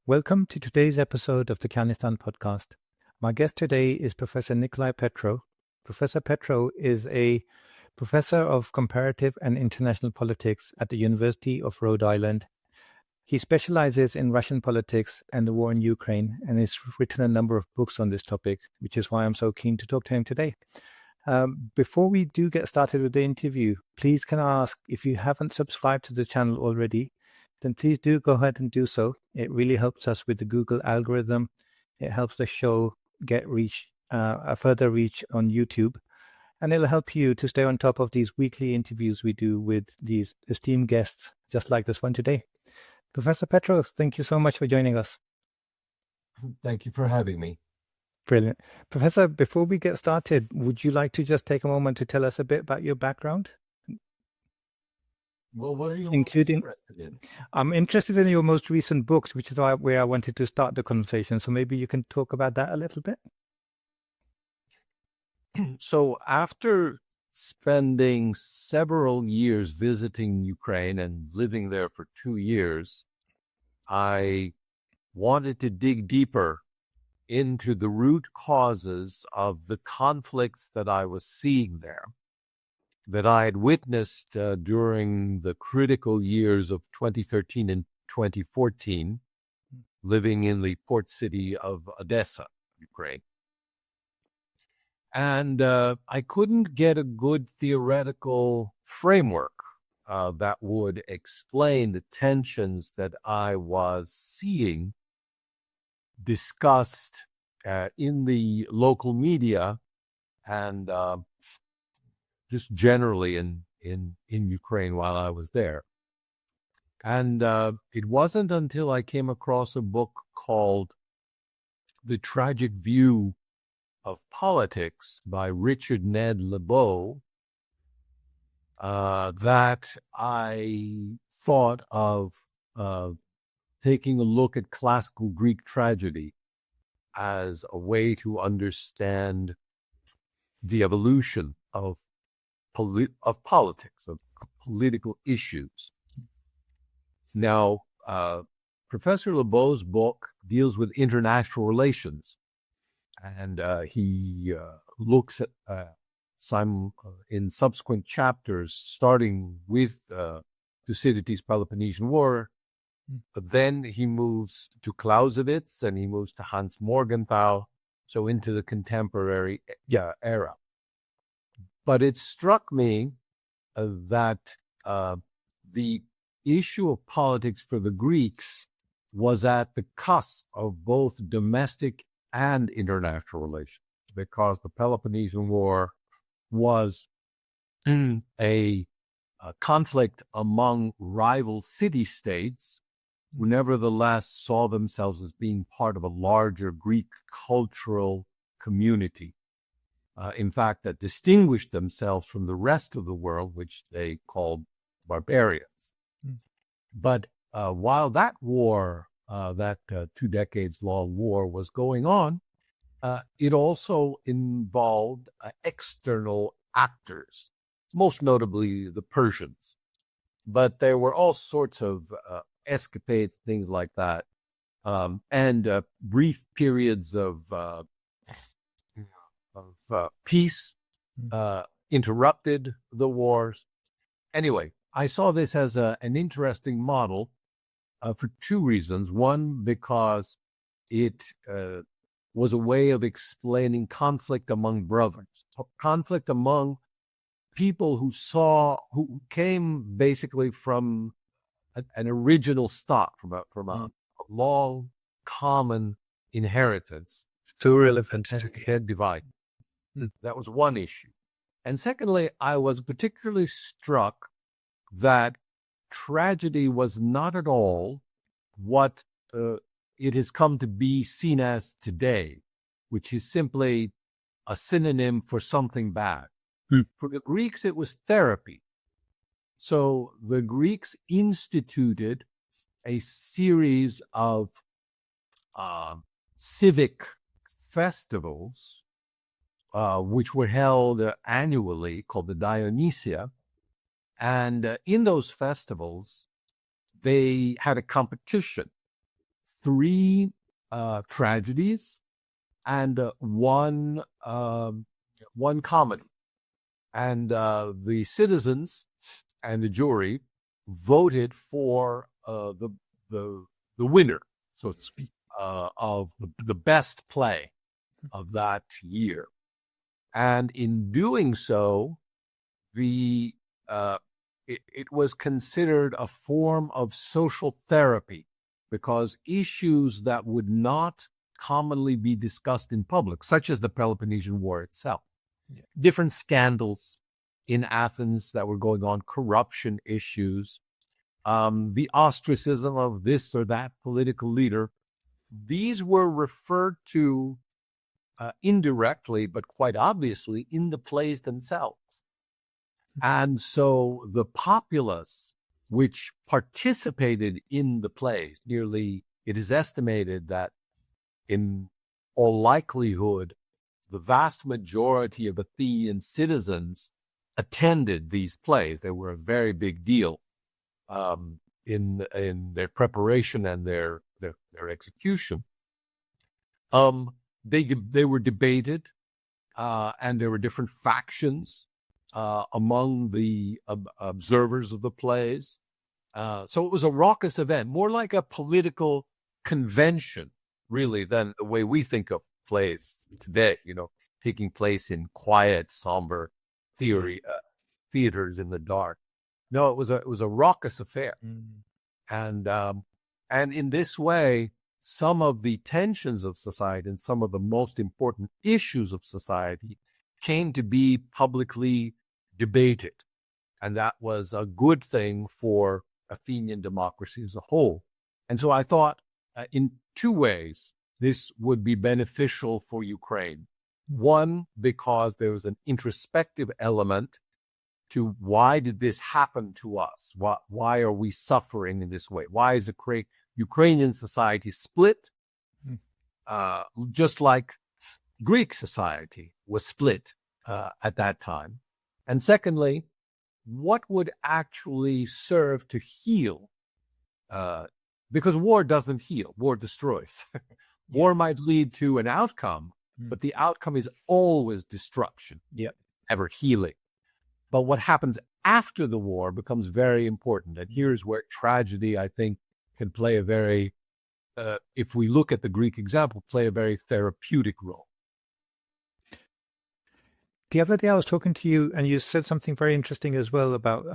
Welcome to today's episode of the Kianistan podcast. My guest today is Professor Nicolai Petro. Professor Petro is a professor of comparative and international politics at the University of Rhode Island. He specializes in Russian politics and the war in Ukraine and has written a number of books on this topic, which is why I'm so keen to talk to him today. Before we do get started with the interview, please can I ask, if you haven't subscribed to the channel already, then please do go ahead and do so. It really helps us with the Google algorithm. It helps the show get a further reach on YouTube. And it'll help you to stay on top of these weekly interviews we do with these esteemed guests, just like this one today. Professor Petro, thank you so much for joining us. Thank you for having me. Brilliant. Professor, before we get started, would you like to just take a moment to tell us a bit about your background? Well, what are you interested in? I'm interested in your most recent books, which is where I wanted to start the conversation. So maybe you can talk about that a little bit. So after spending several years visiting Ukraine and living there for 2 years, I wanted to dig deeper into the root causes of the conflicts that I was seeing there, that I had witnessed during the critical years of 2013 and 2014, living in the port city of Odessa, Ukraine. And I couldn't get a good theoretical framework that would explain the tensions that I was seeing discussed in the local media and just generally in Ukraine while I was there. And it wasn't until I came across a book called The Tragic View of Politics by Richard Ned Lebeau that I thought of taking a look at classical Greek tragedy as a way to understand the evolution of politics, of political issues. Now, Professor Lebeau's book deals with international relations, and he looks at in subsequent chapters, starting with Thucydides' Peloponnesian War, but then he moves to Clausewitz and he moves to Hans Morgenthau, so into the contemporary era. But it struck me that the issue of politics for the Greeks was at the cusp of both domestic and international relations, because the Peloponnesian War was a conflict among rival city-states who nevertheless saw themselves as being part of a larger Greek cultural community. In fact, that distinguished themselves from the rest of the world, which they called barbarians. But while that war, that 2 decades long war was going on, it also involved external actors, most notably the Persians. But there were all sorts of escapades, things like that, and brief periods of peace interrupted the wars. Anyway, I saw this as an interesting model for 2 reasons. One, because it was a way of explaining conflict among brothers, conflict among people who came basically from an original stock, from a long common inheritance. Too relevant. Head divide. That was one issue. And secondly, I was particularly struck that tragedy was not at all what it has come to be seen as today, which is simply a synonym for something bad. For the Greeks, it was therapy. So the Greeks instituted a series of civic festivals, which were held annually, called the Dionysia. And in those festivals, they had a competition 3 tragedies and one comedy. And the citizens and the jury voted for the winner, so to speak, of the best play of that year. And in doing so, it was considered a form of social therapy, because issues that would not commonly be discussed in public, such as the Peloponnesian War itself, different scandals in Athens that were going on, corruption issues, the ostracism of this or that political leader, these were referred to indirectly, but quite obviously, in the plays themselves. And so the populace, which participated in the plays, it is estimated that in all likelihood, the vast majority of Athenian citizens attended these plays. They were a very big deal in their preparation and their execution. They were debated, and there were different factions among the observers of the plays. So it was a raucous event, more like a political convention, really, than the way we think of plays today, taking place in quiet, somber theaters in the dark. No, it was a raucous affair. And in this way, some of the tensions of society and some of the most important issues of society came to be publicly debated. And that was a good thing for Athenian democracy as a whole. And so I thought in 2 ways, this would be beneficial for Ukraine. One, because there was an introspective element to why did this happen to us? Why are we suffering in this way? Why is Ukrainian society split? Just like Greek society was split at that time. And secondly, what would actually serve to heal? Because war doesn't heal, war destroys. War might lead to an outcome, but the outcome is always destruction, never healing. But what happens after the war becomes very important. And here's where tragedy, I think, can play a very, if we look at the Greek example, play a very therapeutic role. The other day I was talking to you and you said something very interesting as well about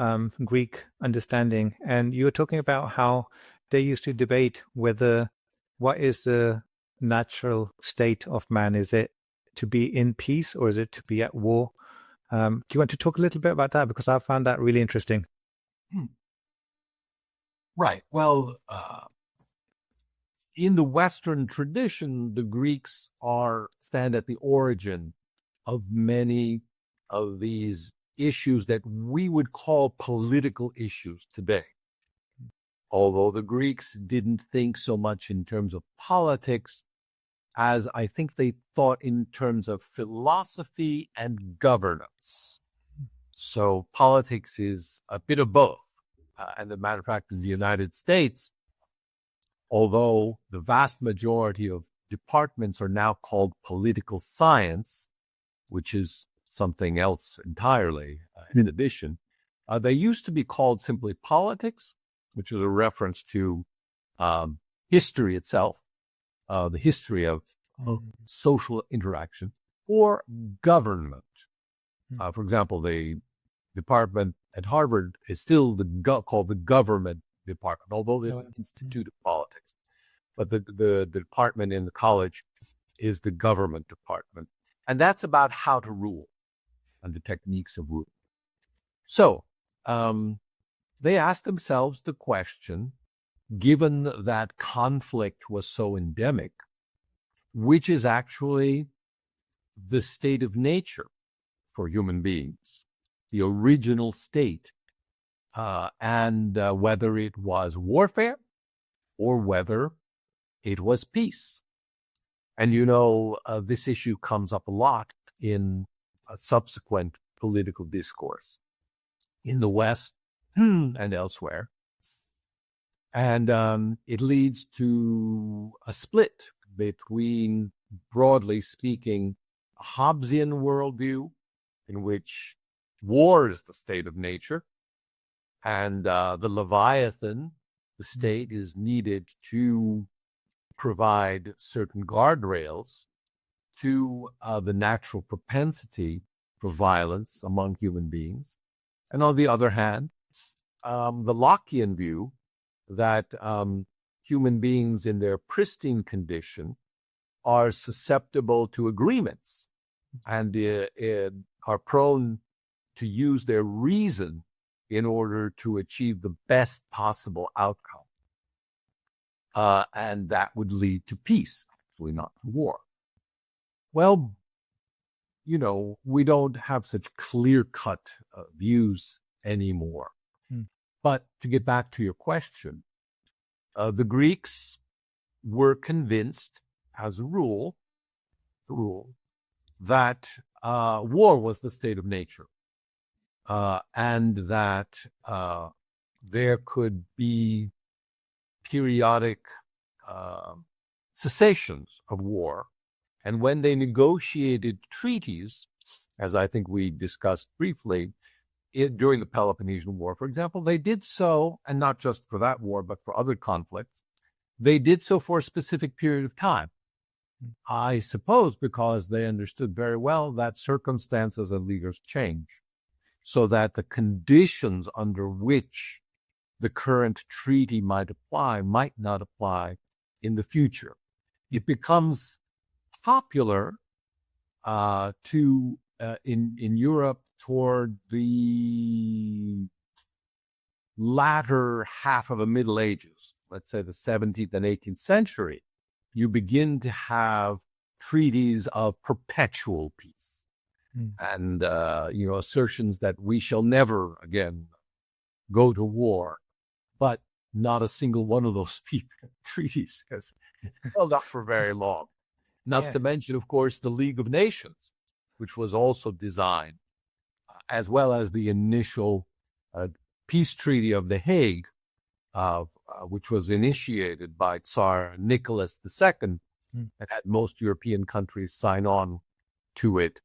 Greek understanding. And you were talking about how they used to debate what is the natural state of man? Is it to be in peace or is it to be at war? Do you want to talk a little bit about that? Because I found that really interesting. Right. Well, in the Western tradition, the Greeks stand at the origin of many of these issues that we would call political issues today. Although the Greeks didn't think so much in terms of politics, as I think they thought in terms of philosophy and governance. So politics is a bit of both. And as a matter of fact, in the United States, although the vast majority of departments are now called political science, which is something else entirely in addition, they used to be called simply politics, which is a reference to history itself, the history of social interaction, or government. For example, the department at Harvard is still called the government department, although the Institute of Politics. But the department in the college is the government department. And that's about how to rule and the techniques of rule. So they asked themselves the question, given that conflict was so endemic, which is actually the state of nature for human beings, the original state, and whether it was warfare or whether it was peace. And this issue comes up a lot in a subsequent political discourse in the West and elsewhere. And it leads to a split between, broadly speaking, a Hobbesian worldview in which war is the state of nature, and the Leviathan, the state, is needed to provide certain guardrails to the natural propensity for violence among human beings. And on the other hand, the Lockean view that human beings in their pristine condition are susceptible to agreements and are prone to use their reason in order to achieve the best possible outcome. And that would lead to peace, actually not to war. Well, we don't have such clear-cut views anymore. But to get back to your question, the Greeks were convinced, as a rule, that war was the state of nature, and that there could be periodic cessations of war. And when they negotiated treaties, as I think we discussed briefly, during the Peloponnesian War, for example, they did so, and not just for that war, but for other conflicts, they did so for a specific period of time. I suppose because they understood very well that circumstances and leaders change, so that the conditions under which the current treaty might not apply in the future. It becomes popular in Europe toward the latter half of the Middle Ages, let's say the 17th and 18th century. You begin to have treaties of perpetual peace and, assertions that we shall never again go to war. But not a single one of those treaties has held up for very long. Not to mention, of course, the League of Nations, which was also designed, as well as the initial peace treaty of The Hague, which was initiated by Tsar Nicholas II, and had most European countries sign on to it,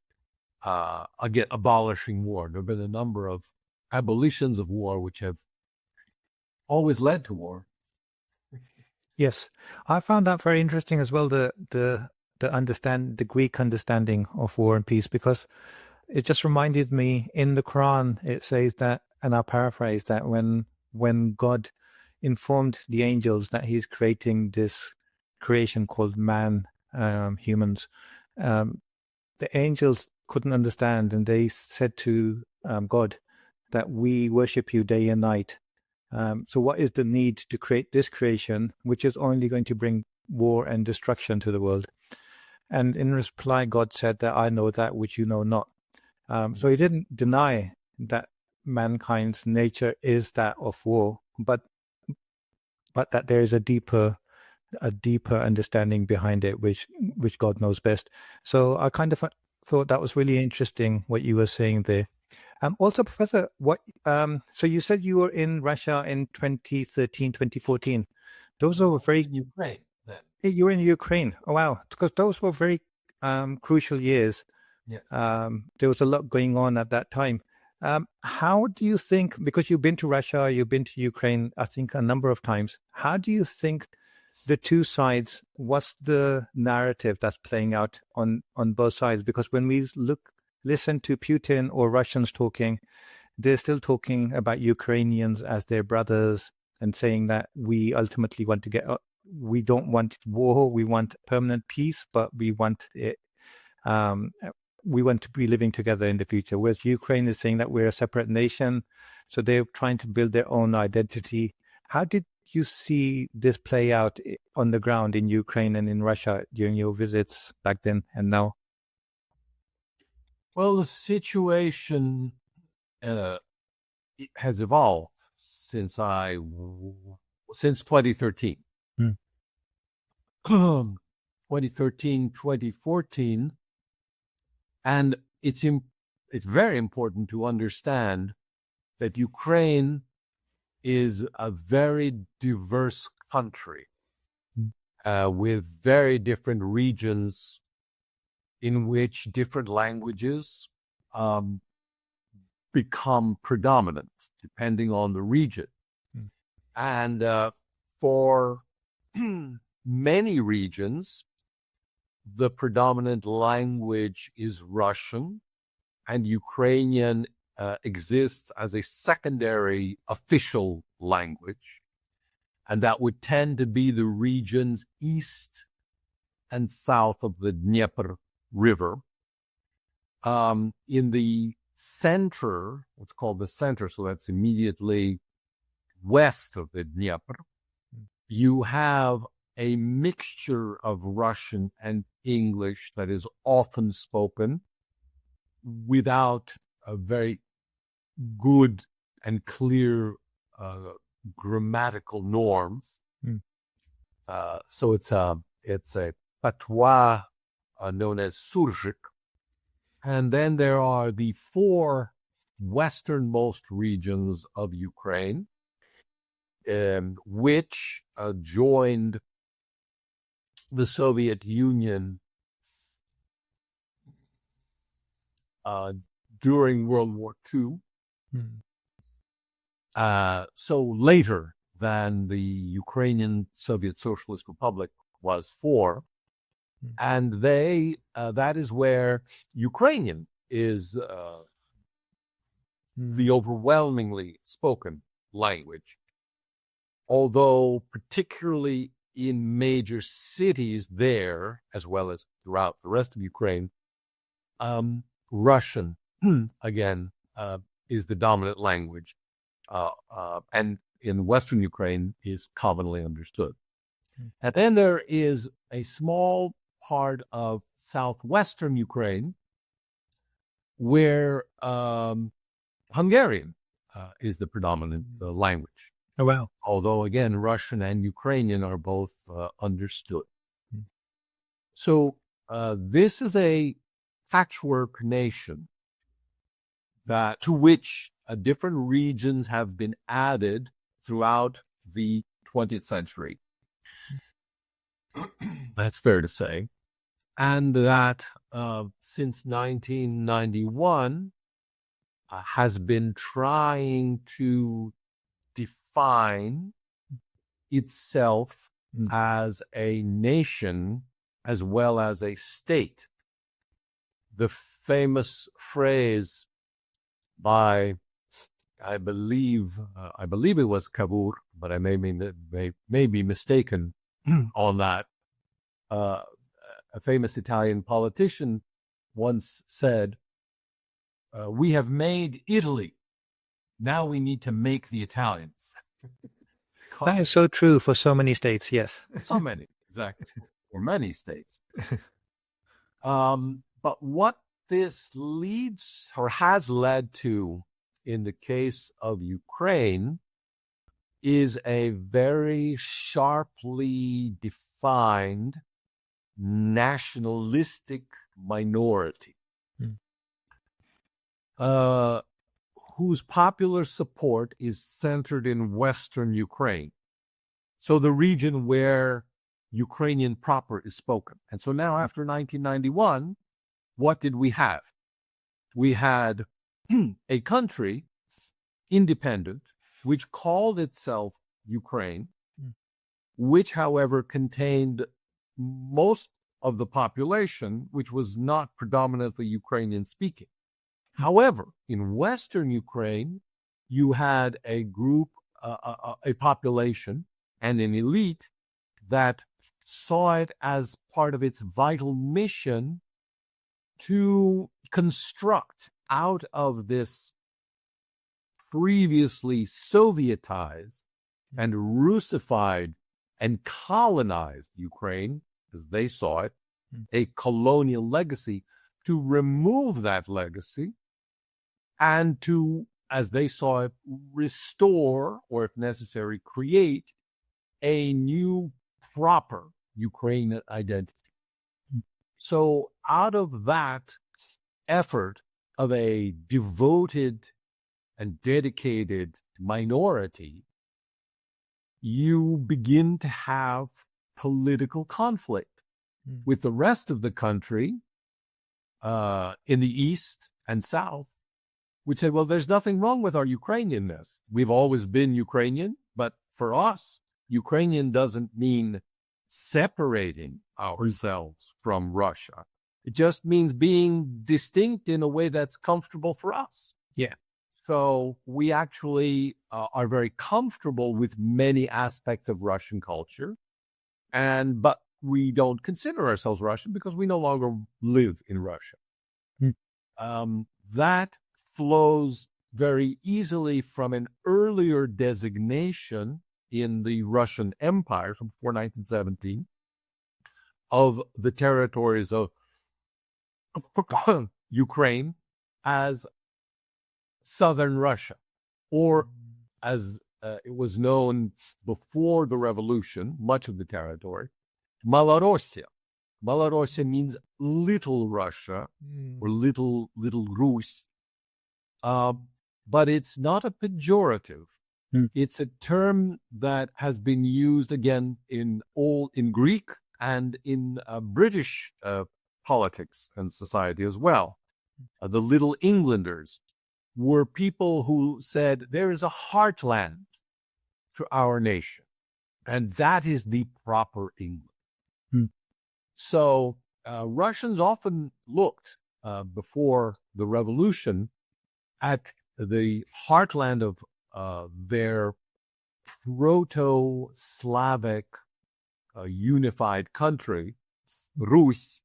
again, abolishing war. There have been a number of abolitions of war which have always led to war. Yes, I found that very interesting as well, the Greek understanding of war and peace, because it just reminded me, in the Quran it says that, and I'll paraphrase, that when God informed the angels that he's creating this creation called man, humans, the angels couldn't understand, and they said to God that we worship you day and night. So what is the need to create this creation, which is only going to bring war and destruction to the world? And in reply, God said that I know that which you know not. So he didn't deny that mankind's nature is that of war, but that there is a deeper understanding behind it, which God knows best. So I kind of thought that was really interesting what you were saying there. Also, Professor, so you said you were in Russia in 2013, 2014. Those were very... Ukraine, then. You were in Ukraine. Oh, wow. Because those were very crucial years. Yeah. There was a lot going on at that time. How do you think, because you've been to Russia, you've been to Ukraine, I think a number of times, how do you think the two sides, what's the narrative that's playing out on both sides? Because when we listen to Putin or Russians talking, they're still talking about Ukrainians as their brothers and saying that we ultimately want to we don't want war, we want permanent peace, but we want it, we want to be living together in the future. Whereas Ukraine is saying that we're a separate nation, so they're trying to build their own identity. How did you see this play out on the ground in Ukraine and in Russia during your visits back then and now? Well, the situation has evolved since 2013. 2013, 2014, and it's very important to understand that Ukraine is a very diverse country with very different regions in which different languages become predominant depending on the region. And for many regions, the predominant language is Russian, and Ukrainian exists as a secondary official language. And that would tend to be the regions east and south of the Dnieper River. In the center, what's called the center, so that's immediately west of the Dnieper, you have a mixture of Russian and English that is often spoken without a very good and clear grammatical norms. So it's a patois known as Surgic. And then there are the four westernmost regions of Ukraine, which joined the Soviet Union during World War II. So later than the Ukrainian Soviet Socialist Republic was for. And that is where Ukrainian is the overwhelmingly spoken language. Although particularly in major cities there, as well as throughout the rest of Ukraine, Russian, again, is the dominant language. And in Western Ukraine is commonly understood. And then there is a small part of southwestern Ukraine where Hungarian is the predominant language. Oh, wow. Although, again, Russian and Ukrainian are both understood. So this is a patchwork nation to which different regions have been added throughout the 20th century. That's fair to say. And that since 1991 has been trying to define itself as a nation as well as a state. The famous phrase by, I believe it was Cavour, but I may be mistaken on that. A famous Italian politician once said, "We have made Italy. Now we need to make the Italians." That is so true for so many states, yes. So many, exactly, for many states. But what this leads or has led to in the case of Ukraine is a very sharply defined nationalistic minority whose popular support is centered in Western Ukraine. So the region where Ukrainian proper is spoken. And so now after 1991, what did we have? We had a country, independent, which called itself Ukraine, which, however, contained most of the population, which was not predominantly Ukrainian speaking. However, in Western Ukraine, you had a group, a population, and an elite that saw it as part of its vital mission to construct out of this previously Sovietized and Russified and colonized Ukraine, as they saw it, a colonial legacy, to remove that legacy and to, as they saw it, restore, or if necessary, create a new proper Ukrainian identity. So out of that effort of a devoted and dedicated minority you begin to have political conflict with the rest of the country in the East and South, which said, well, there's nothing wrong with our Ukrainianness. We've always been Ukrainian, but for us, Ukrainian doesn't mean separating ourselves from Russia. It just means being distinct in a way that's comfortable for us. Yeah. So we actually are very comfortable with many aspects of Russian culture, but we don't consider ourselves Russian because we no longer live in Russia. That flows very easily from an earlier designation in the Russian Empire from before 1917 of the territories of Ukraine as southern Russia, or as it was known before the revolution, much of the territory, Malorossia. Malorossia means little Russia or little Rus, but it's not a pejorative. It's a term that has been used again in Greek and in British politics and society as well. The Little Englanders were people who said there is a heartland to our nation, and that is the proper England. So Russians often looked before the revolution at the heartland of their proto-Slavic unified country, Rus,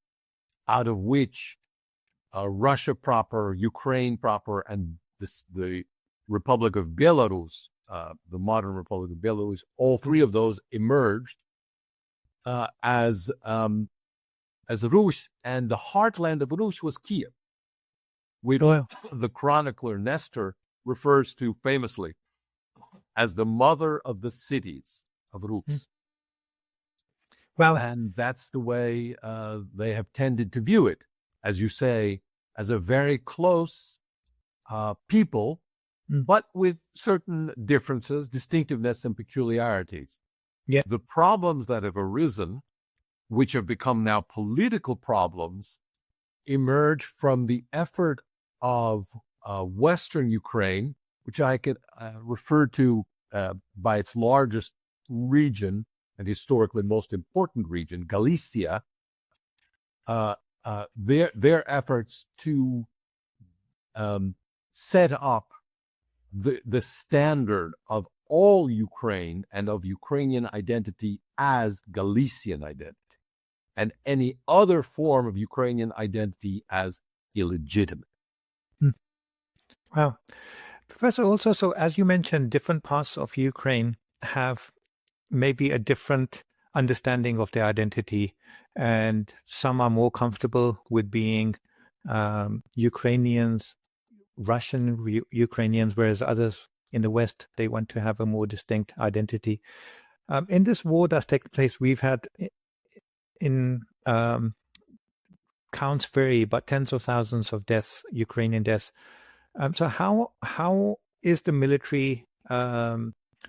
out of which Russia proper, Ukraine proper, and the Republic of Belarus, the modern Republic of Belarus, all three of those emerged as Rus, and the heartland of Rus was Kiev, which the chronicler Nestor refers to famously as the mother of the cities of Rus. Well, and that's the way they have tended to view it, as you say, as a very close people, but with certain differences, distinctiveness, and peculiarities. Yeah. The problems that have arisen, which have become now political problems, emerge from the effort of Western Ukraine, which I could refer to by its largest region and historically most important region, Galicia, their efforts to set up the standard of all Ukraine and of Ukrainian identity as Galician identity, and any other form of Ukrainian identity as illegitimate. Wow. Professor, also, so as you mentioned, different parts of Ukraine have maybe a different understanding of their identity, and some are more comfortable with being Ukrainians, Russian Ukrainians, whereas others in the West, they want to have a more distinct identity. In this war that's taken place, we've had in counts vary, but tens of thousands of deaths, Ukrainian deaths. So how is the military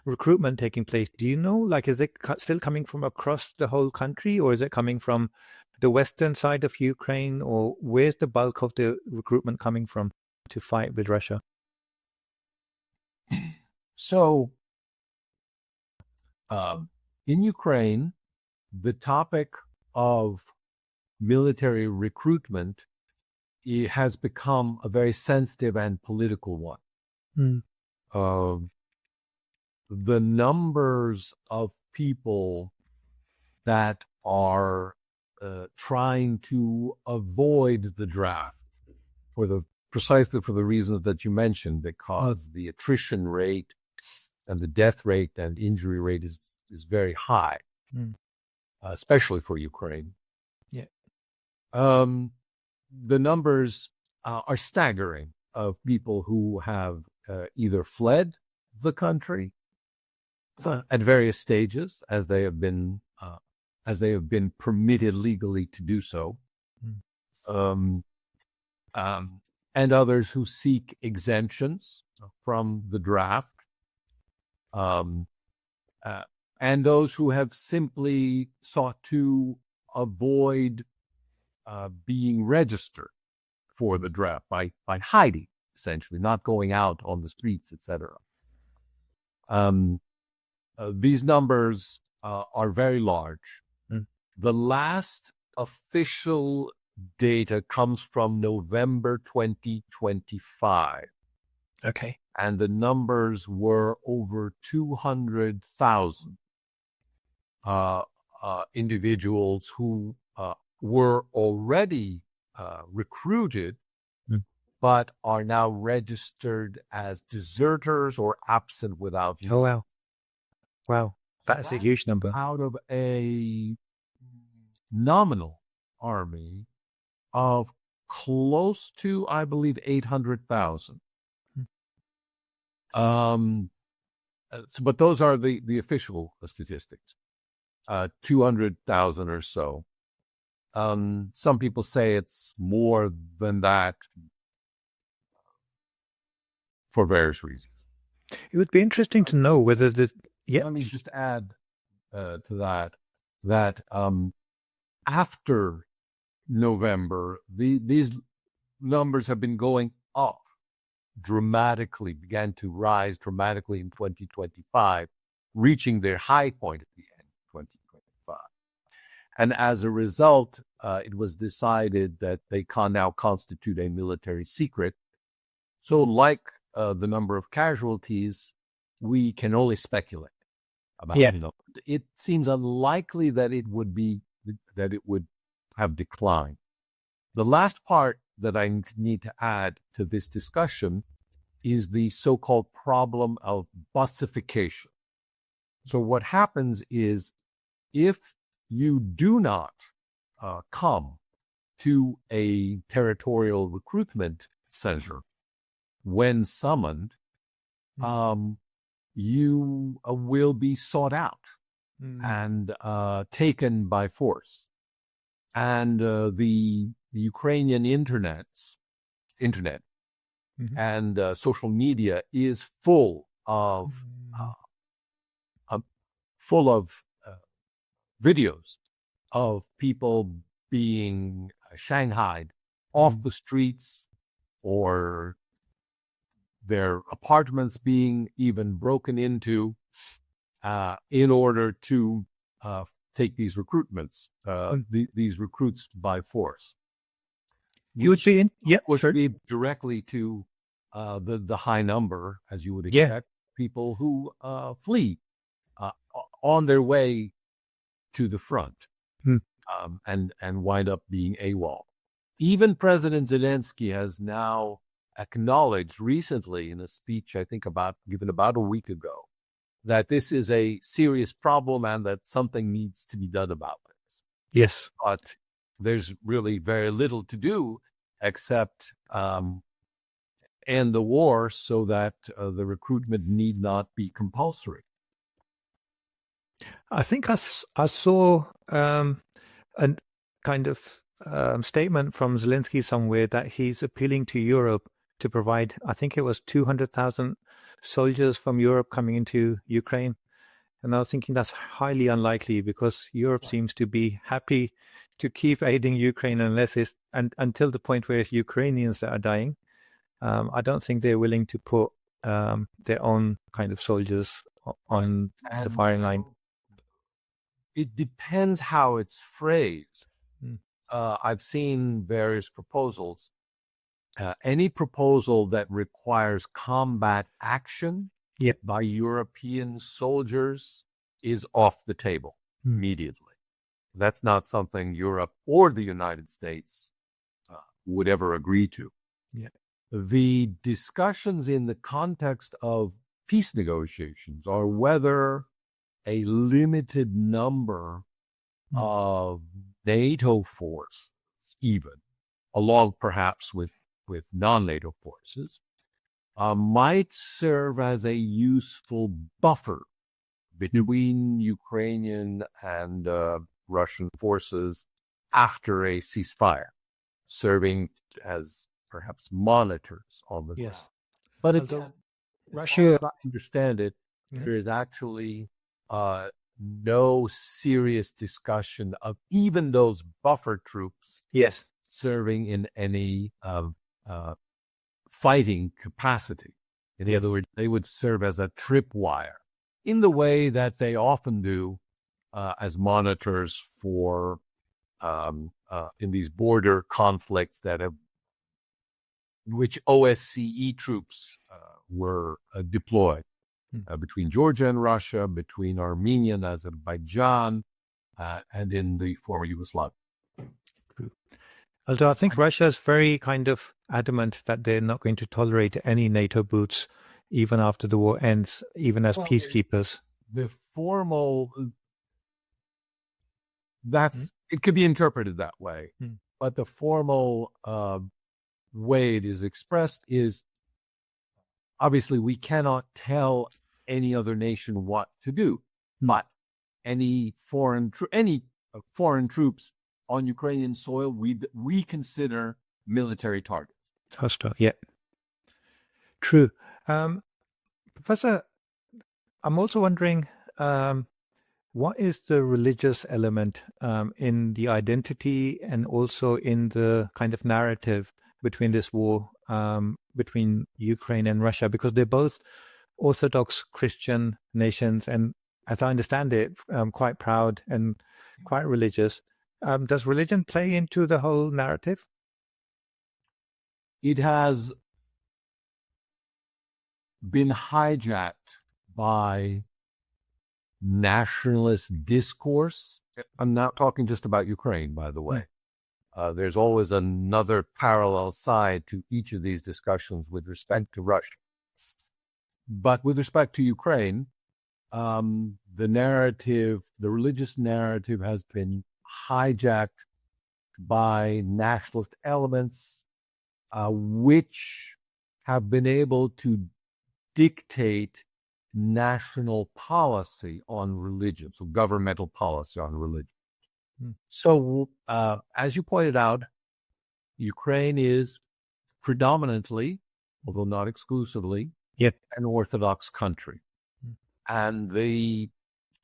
recruitment taking place? Do you know, like, is it still coming from across the whole country, or is it coming from the western side of Ukraine, or where's the bulk of the recruitment coming from to fight with Russia? So, in Ukraine, the topic of military recruitment has become a very sensitive and political one. The numbers of people that are trying to avoid the draft precisely for the reasons that you mentioned, because the attrition rate and the death rate and injury rate is very high, especially for Ukraine. Yeah. The numbers are staggering of people who have either fled the country at various stages as they have been permitted legally to do so, and others who seek exemptions from the draft. and those who have simply sought to avoid being registered for the draft by hiding, essentially, not going out on the streets, etc. These numbers are very large. The last official data comes from November 2025. Okay. And the numbers were over 200,000 individuals who were already recruited, but are now registered as deserters or absent without visa. Oh, wow. Wow. That's a huge number. Out of a nominal army of close to, I believe, 800,000. But those are the official statistics. 200,000 or so. Some people say it's more than that for various reasons. It would be interesting to know whether Let me just add to that after November, these numbers have been going up dramatically, began to rise dramatically in 2025, reaching their high point at the end of 2025. And as a result, it was decided that they can now constitute a military secret. So like the number of casualties, we can only speculate about, it seems unlikely that it would have declined. The last part that I need to add to this discussion is the so-called problem of bussification. So what happens is, if you do not come to a territorial recruitment center when summoned, you will be sought out and taken by force. And the Ukrainian internet and social media is full of videos of people being shanghaied off the streets, or their apartments being even broken into in order to take these recruitments, these recruits by force. You would be which leads directly to the high number, as you would expect, people who flee on their way to the front and wind up being AWOL. Even President Zelensky has now acknowledged recently in a speech, I think given about a week ago, that this is a serious problem and that something needs to be done about it. Yes. But there's really very little to do except end the war so that the recruitment need not be compulsory. I think I saw a kind of statement from Zelensky somewhere that he's appealing to Europe to provide, I think it was 200,000 soldiers from Europe coming into Ukraine. And I was thinking that's highly unlikely, because Europe seems to be happy to keep aiding Ukraine until the point where it's Ukrainians that are dying. I don't think they're willing to put their own kind of soldiers on the firing line. It depends how it's phrased. I've seen various proposals. Any proposal that requires combat action by European soldiers is off the table immediately. That's not something Europe or the United States would ever agree to. The discussions in the context of peace negotiations are whether a limited number of NATO forces, even along perhaps with non-NATO forces, might serve as a useful buffer between Ukrainian and Russian forces after a ceasefire, serving as perhaps monitors on the ground. But Russia, as I understand it, there is actually no serious discussion of even those buffer troops Yes. serving in any fighting capacity. In other words, they would serve as a tripwire in the way that they often do as monitors for in these border conflicts which OSCE troops were deployed between Georgia and Russia, between Armenia and Azerbaijan, and in the former Yugoslavia. Although I think Russia is very kind of adamant that they're not going to tolerate any NATO boots even after the war ends, even as peacekeepers. The formal, it could be interpreted that way, but the formal way it is expressed is, obviously we cannot tell any other nation what to do, but any foreign troops on Ukrainian soil, we consider military targets. Hostile, yeah. True. Professor, I'm also wondering, what is the religious element in the identity and also in the kind of narrative between this war between Ukraine and Russia? Because they're both Orthodox Christian nations, and as I understand it, quite proud and quite religious. Does religion play into the whole narrative? It has been hijacked by nationalist discourse. I'm not talking just about Ukraine, by the way. There's always another parallel side to each of these discussions with respect to Russia. But with respect to Ukraine, the religious narrative has been hijacked by nationalist elements, which have been able to dictate national policy on religion, so governmental policy on religion. So, as you pointed out, Ukraine is predominantly, although not exclusively, an Orthodox country. And the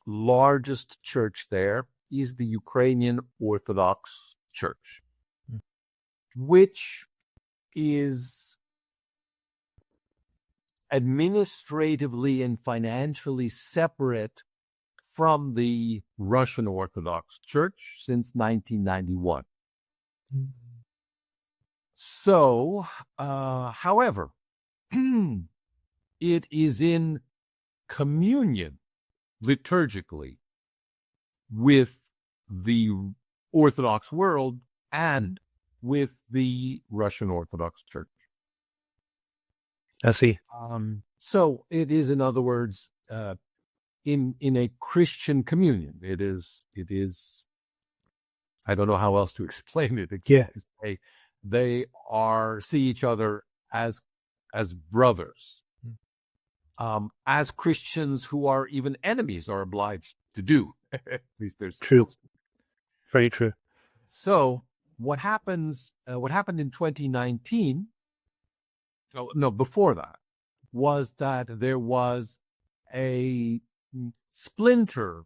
largest church there is the Ukrainian Orthodox Church, which is administratively and financially separate from the Russian Orthodox Church since 1991. So, however, it is in communion liturgically with the Orthodox world and with the Russian Orthodox Church. I see. So it is, in other words, in a Christian communion. It is. I don't know how else to explain it. They see each other as brothers, as Christians who are even enemies are obliged to do. At least there's true, very true. So what happened in 2019? No, before that, was that there was a splinter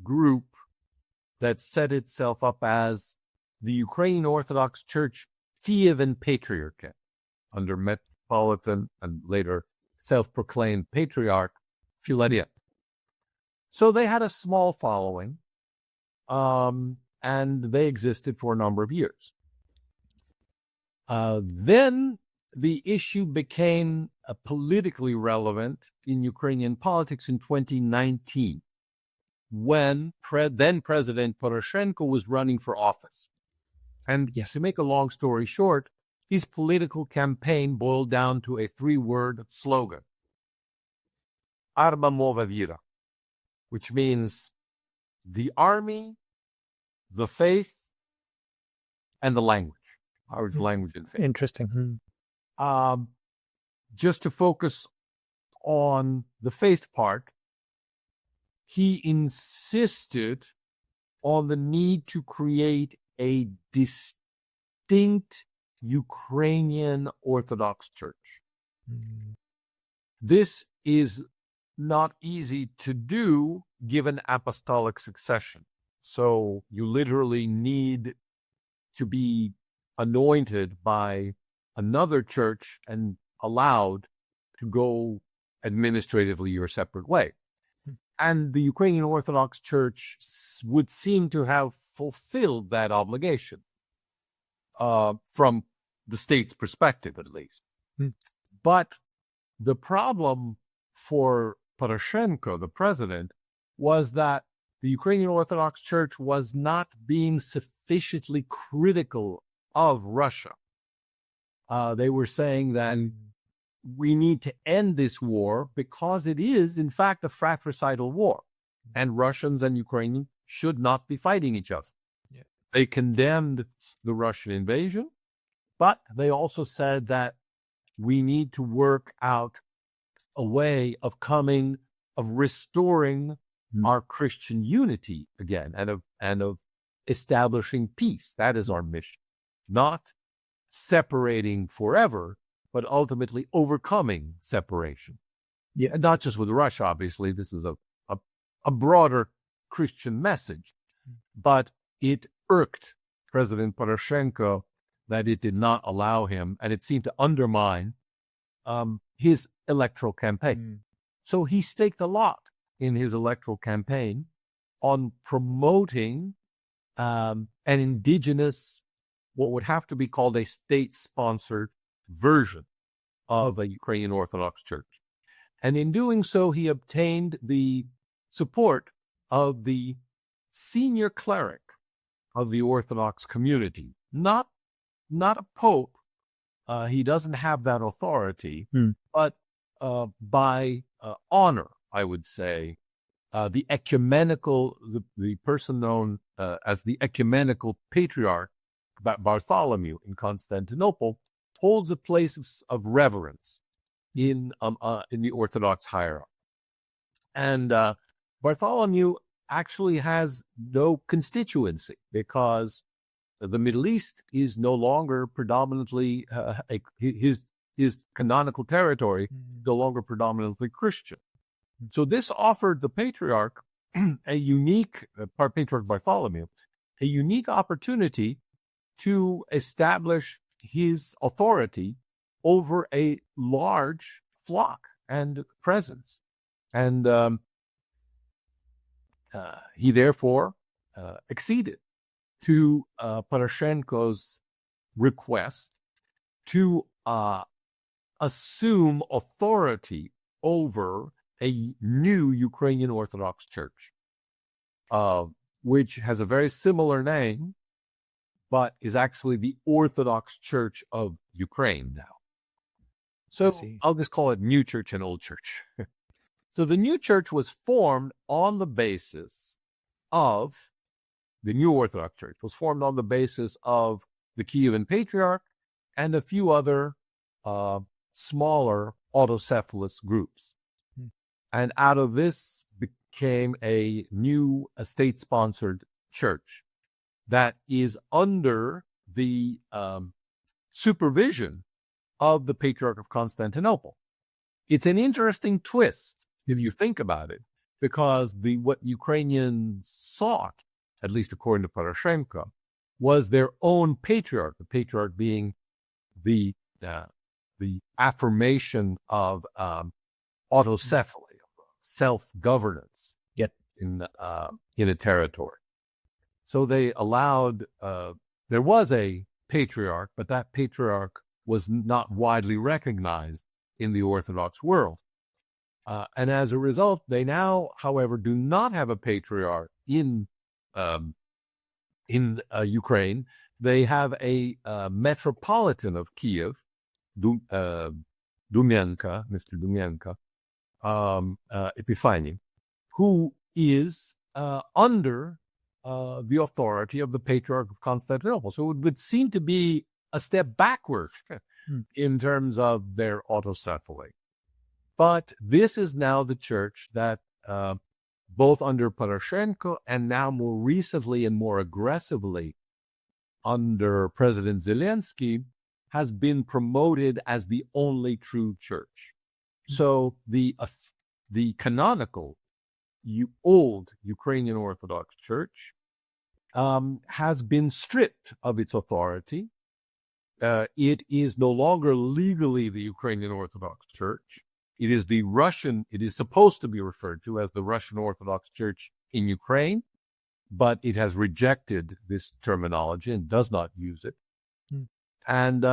group that set itself up as the Ukrainian Orthodox Church Kievan Patriarchate under Metropolitan and later self-proclaimed Patriarch Philadelphia. So they had a small following, and they existed for a number of years. Then the issue became politically relevant in Ukrainian politics in 2019, when then President Poroshenko was running for office. And to make a long story short, his political campaign boiled down to a 3-word slogan, Arma Mova Vira, which means the army, the faith, and the language. Our language and faith. Interesting. Just to focus on the faith part, he insisted on the need to create a distinct Ukrainian Orthodox Church. This is not easy to do given apostolic succession. So you literally need to be anointed by another church and allowed to go administratively your separate way. And the Ukrainian Orthodox Church would seem to have fulfilled that obligation from the state's perspective, at least. But the problem for Poroshenko, the president, was that the Ukrainian Orthodox Church was not being sufficiently critical of Russia. They were saying that we need to end this war because it is, in fact, a fratricidal war, and Russians and Ukrainians should not be fighting each other. Yeah. They condemned the Russian invasion, but they also said that we need to work out a way of restoring our Christian unity again, and of establishing peace. That is our mission, not separating forever, but ultimately overcoming separation. Yeah, and not just with Russia, obviously. This is a broader Christian message, but it irked President Poroshenko that it did not allow him, and it seemed to undermine his electoral campaign. So he staked a lot in his electoral campaign on promoting an indigenous, what would have to be called a state-sponsored version of a Ukrainian Orthodox Church. And in doing so, he obtained the support of the senior cleric of the Orthodox community, not a pope. He doesn't have that authority, but by honor, I would say, the person known as the ecumenical patriarch Bartholomew in Constantinople holds a place of reverence in the Orthodox hierarchy. And Bartholomew actually has no constituency because the Middle East is no longer predominantly his canonical territory, no longer predominantly Christian. So this offered the patriarch Patriarch Bartholomew, a unique opportunity to establish his authority over a large flock and presence. And he therefore acceded to Poroshenko's request to assume authority over a new Ukrainian Orthodox Church, which has a very similar name, but is actually the Orthodox Church of Ukraine now. So I'll just call it New Church and Old Church. So the new church was formed on the basis of the new Orthodox Church, was formed on the basis of the Kievan Patriarch and a few other smaller autocephalous groups. And out of this became a new state-sponsored church that is under the supervision of the Patriarch of Constantinople. It's an interesting twist, if you think about it, because what Ukrainians sought, at least according to Poroshenko, was their own patriarch, the patriarch being the affirmation of autocephaly, self-governance in a territory. So they allowed, there was a patriarch, but that patriarch was not widely recognized in the Orthodox world. And as a result, they now, however, do not have a patriarch in Ukraine. They have a metropolitan of Kiev, Mr. Dumienka, Epiphany, who is under the authority of the Patriarch of Constantinople. So it would seem to be a step backward in terms of their autocephaly. But this is now the church that both under Poroshenko and now more recently and more aggressively under President Zelensky has been promoted as the only true church. So the the canonical old Ukrainian Orthodox Church has been stripped of its authority. It is no longer legally the Ukrainian Orthodox Church. It is supposed to be referred to as the Russian Orthodox Church in Ukraine, but it has rejected this terminology and does not use it. And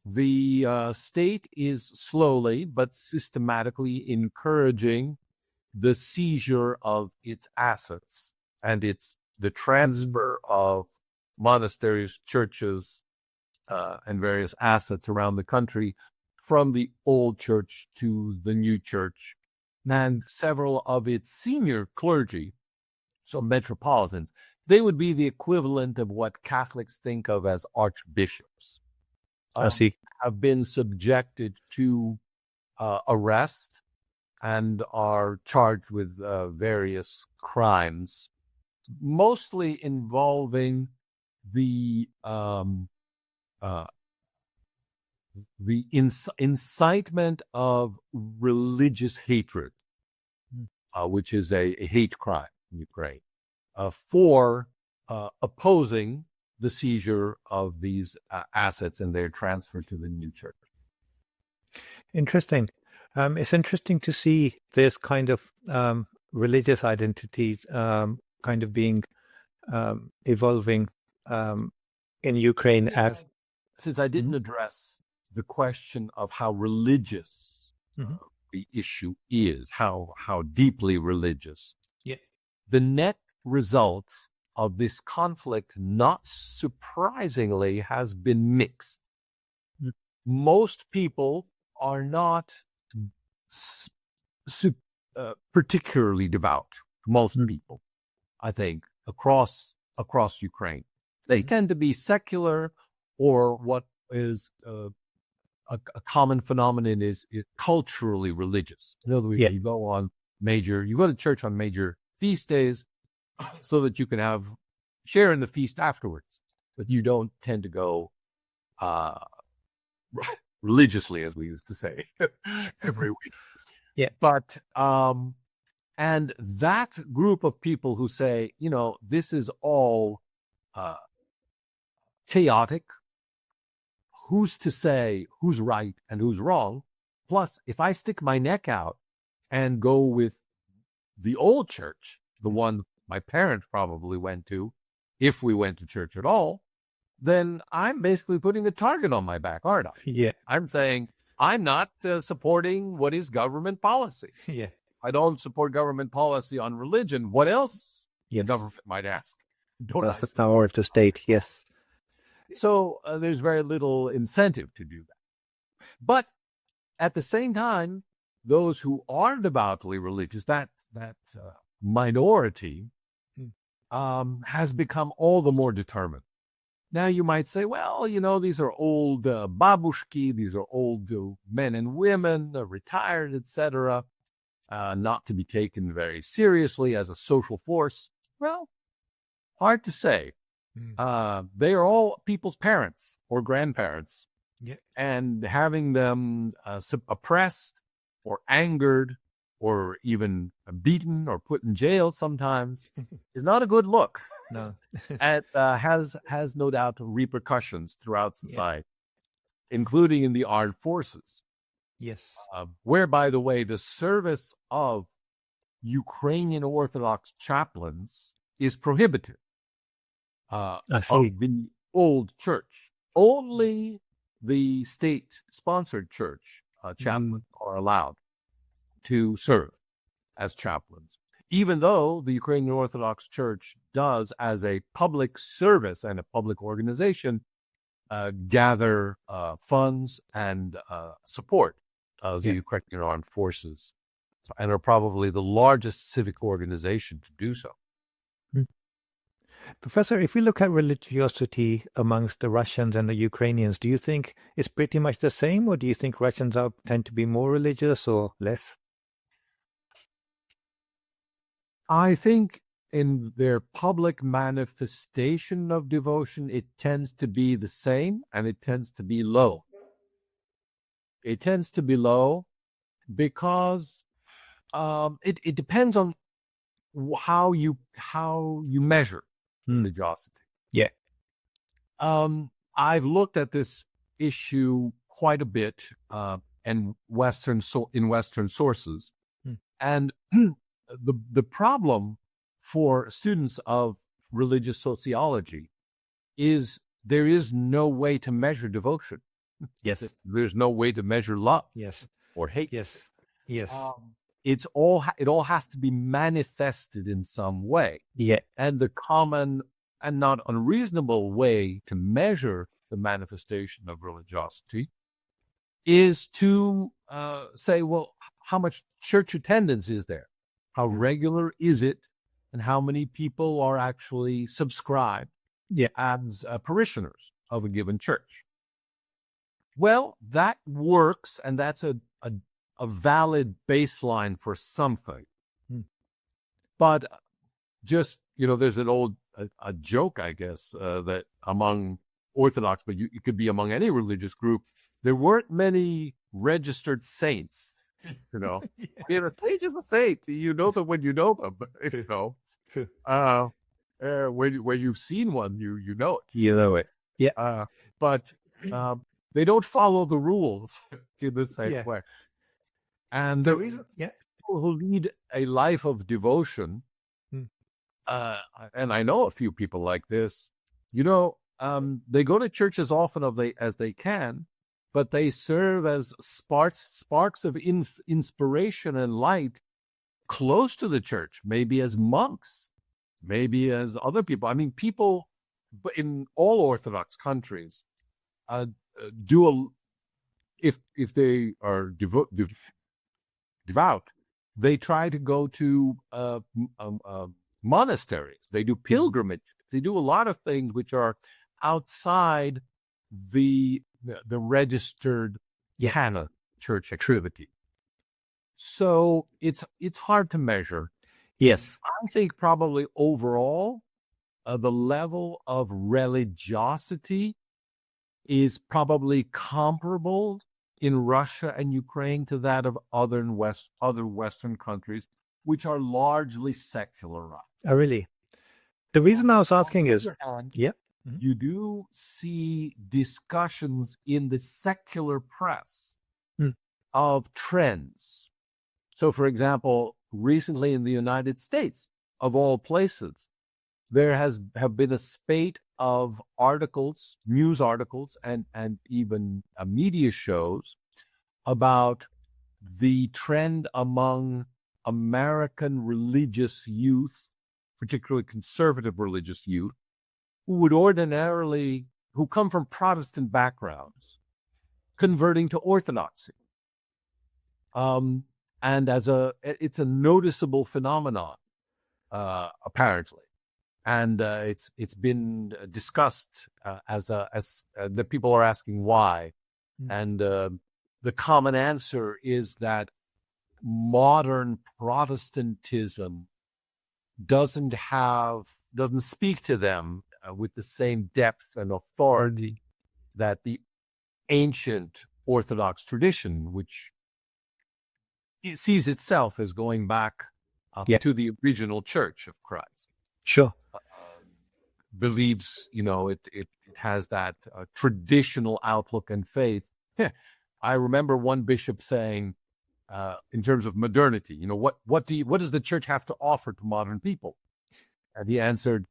the state is slowly but systematically encouraging the seizure of its assets and the transfer of monasteries, churches, and various assets around the country from the old church to the new church. And several of its senior clergy, so metropolitans, they would be the equivalent of what Catholics think of as archbishops. I see. Have been subjected to arrest and are charged with various crimes, mostly involving the incitement of religious hatred, which is a hate crime in Ukraine, for opposing the seizure of these assets and their transfer to the new church. Interesting. It's interesting to see this kind of religious identities kind of being evolving in Ukraine as... Since I didn't address the question of how religious the issue is, how deeply religious, the net result of this conflict, not surprisingly, has been mixed. Most people are not particularly devout. Most people, I think, across Ukraine, they tend to be secular, or what is a common phenomenon is culturally religious. In other words, you go to church on major feast days so that you can share in the feast afterwards, but you don't tend to go religiously, as we used to say, every week. But and that group of people who say, this is all chaotic, who's to say who's right and who's wrong? Plus, if I stick my neck out and go with the old church, the one my parents probably went to, if we went to church at all, then I'm basically putting a target on my back, aren't I? I'm saying I'm not supporting what is government policy. I don't support government policy on religion. What else? The government might ask. That's the power of the state, So there's very little incentive to do that. But at the same time, those who are devoutly religious, that minority, has become all the more determined. Now you might say, well, these are old babushki, these are old men and women, retired, etc., not to be taken very seriously as a social force. Well, hard to say. They are all people's parents or grandparents, and having them oppressed or angered or even beaten or put in jail sometimes is not a good look. No. It has no doubt repercussions throughout society, including in the armed forces. Where, by the way, the service of Ukrainian Orthodox chaplains is prohibited. Of the old church. Only the state-sponsored church chaplains are allowed to serve as chaplains, even though the Ukrainian Orthodox Church does, as a public service and a public organization, gather funds and support of the Ukrainian armed forces, and are probably the largest civic organization to do so. Professor, if we look at religiosity amongst the Russians and the Ukrainians, do you think it's pretty much the same, or do you think Russians tend to be more religious or less? I think in their public manifestation of devotion, it tends to be the same, and it tends to be low. It tends to be low because It depends on how you measure religiosity. Yeah. I've looked at this issue quite a bit in Western sources, and the problem for students of religious sociology is there is no way to measure devotion. Yes. There's no way to measure love. Yes. Or hate. Yes. Yes. It all has to be manifested in some way. Yeah. And the common and not unreasonable way to measure the manifestation of religiosity is to say, well, how much church attendance is there? How regular is it? And how many people are actually subscribed as parishioners of a given church? Well, that works, and that's a valid baseline for something. But just, there's an old a joke, I guess, that among Orthodox, but it could be among any religious group, there weren't many registered saints. A saint is a saint. You know them when you know them. When you've seen one, you know it. You know it. Yeah. But they don't follow the rules in the same way. And the reason, people who lead a life of devotion, and I know a few people like this, they go to church as often as they can, but they serve as sparks of inspiration and light close to the church, maybe as monks, maybe as other people. I mean, people in all Orthodox countries if they are devout, they try to go to monasteries. They do pilgrimage. They do a lot of things which are outside the registered canon church activity. So it's hard to measure. Yes. I think probably overall, the level of religiosity is probably comparable in Russia and Ukraine to that of other Western countries, which are largely secularized. Oh, really? The reason I was asking is, you do see discussions in the secular press of trends. So, for example, recently in the United States, of all places, there have been a spate of articles, news articles, and even media shows about the trend among American religious youth, particularly conservative religious youth, who come from Protestant backgrounds, converting to Orthodoxy. And it's a noticeable phenomenon, apparently. And it's been discussed as the people are asking why, and the common answer is that modern Protestantism doesn't speak to them with the same depth and authority that the ancient Orthodox tradition, which it sees itself as going back to the original Church of Christ. Sure. Believes, it has that traditional outlook and faith. I remember one bishop saying, in terms of modernity, what does the church have to offer to modern people? And he answered,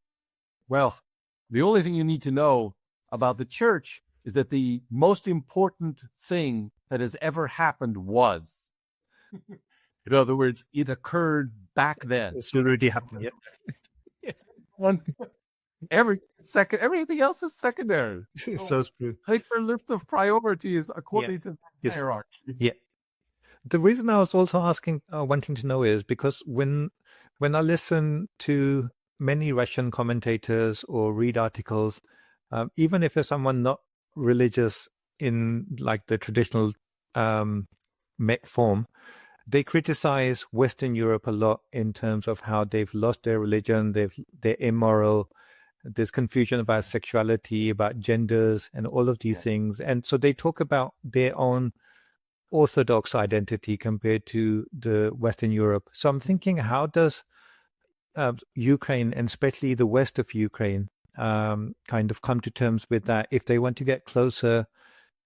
well, the only thing you need to know about the church is that the most important thing that has ever happened was. In other words, it occurred back then. It's already happened. Yeah. Yes. Everything else is secondary. So true. Hyperlift of priority is according to the hierarchy. Yeah. The reason I was also wanting to know is because when I listen to many Russian commentators or read articles, even if there's someone not religious in like the traditional form, they criticize Western Europe a lot in terms of how they've lost their religion, they're immoral, there's confusion about sexuality, about genders, and all of these things. And so they talk about their own orthodox identity compared to the Western Europe. So I'm thinking, how does Ukraine, and especially the west of Ukraine, kind of come to terms with that? If they want to get closer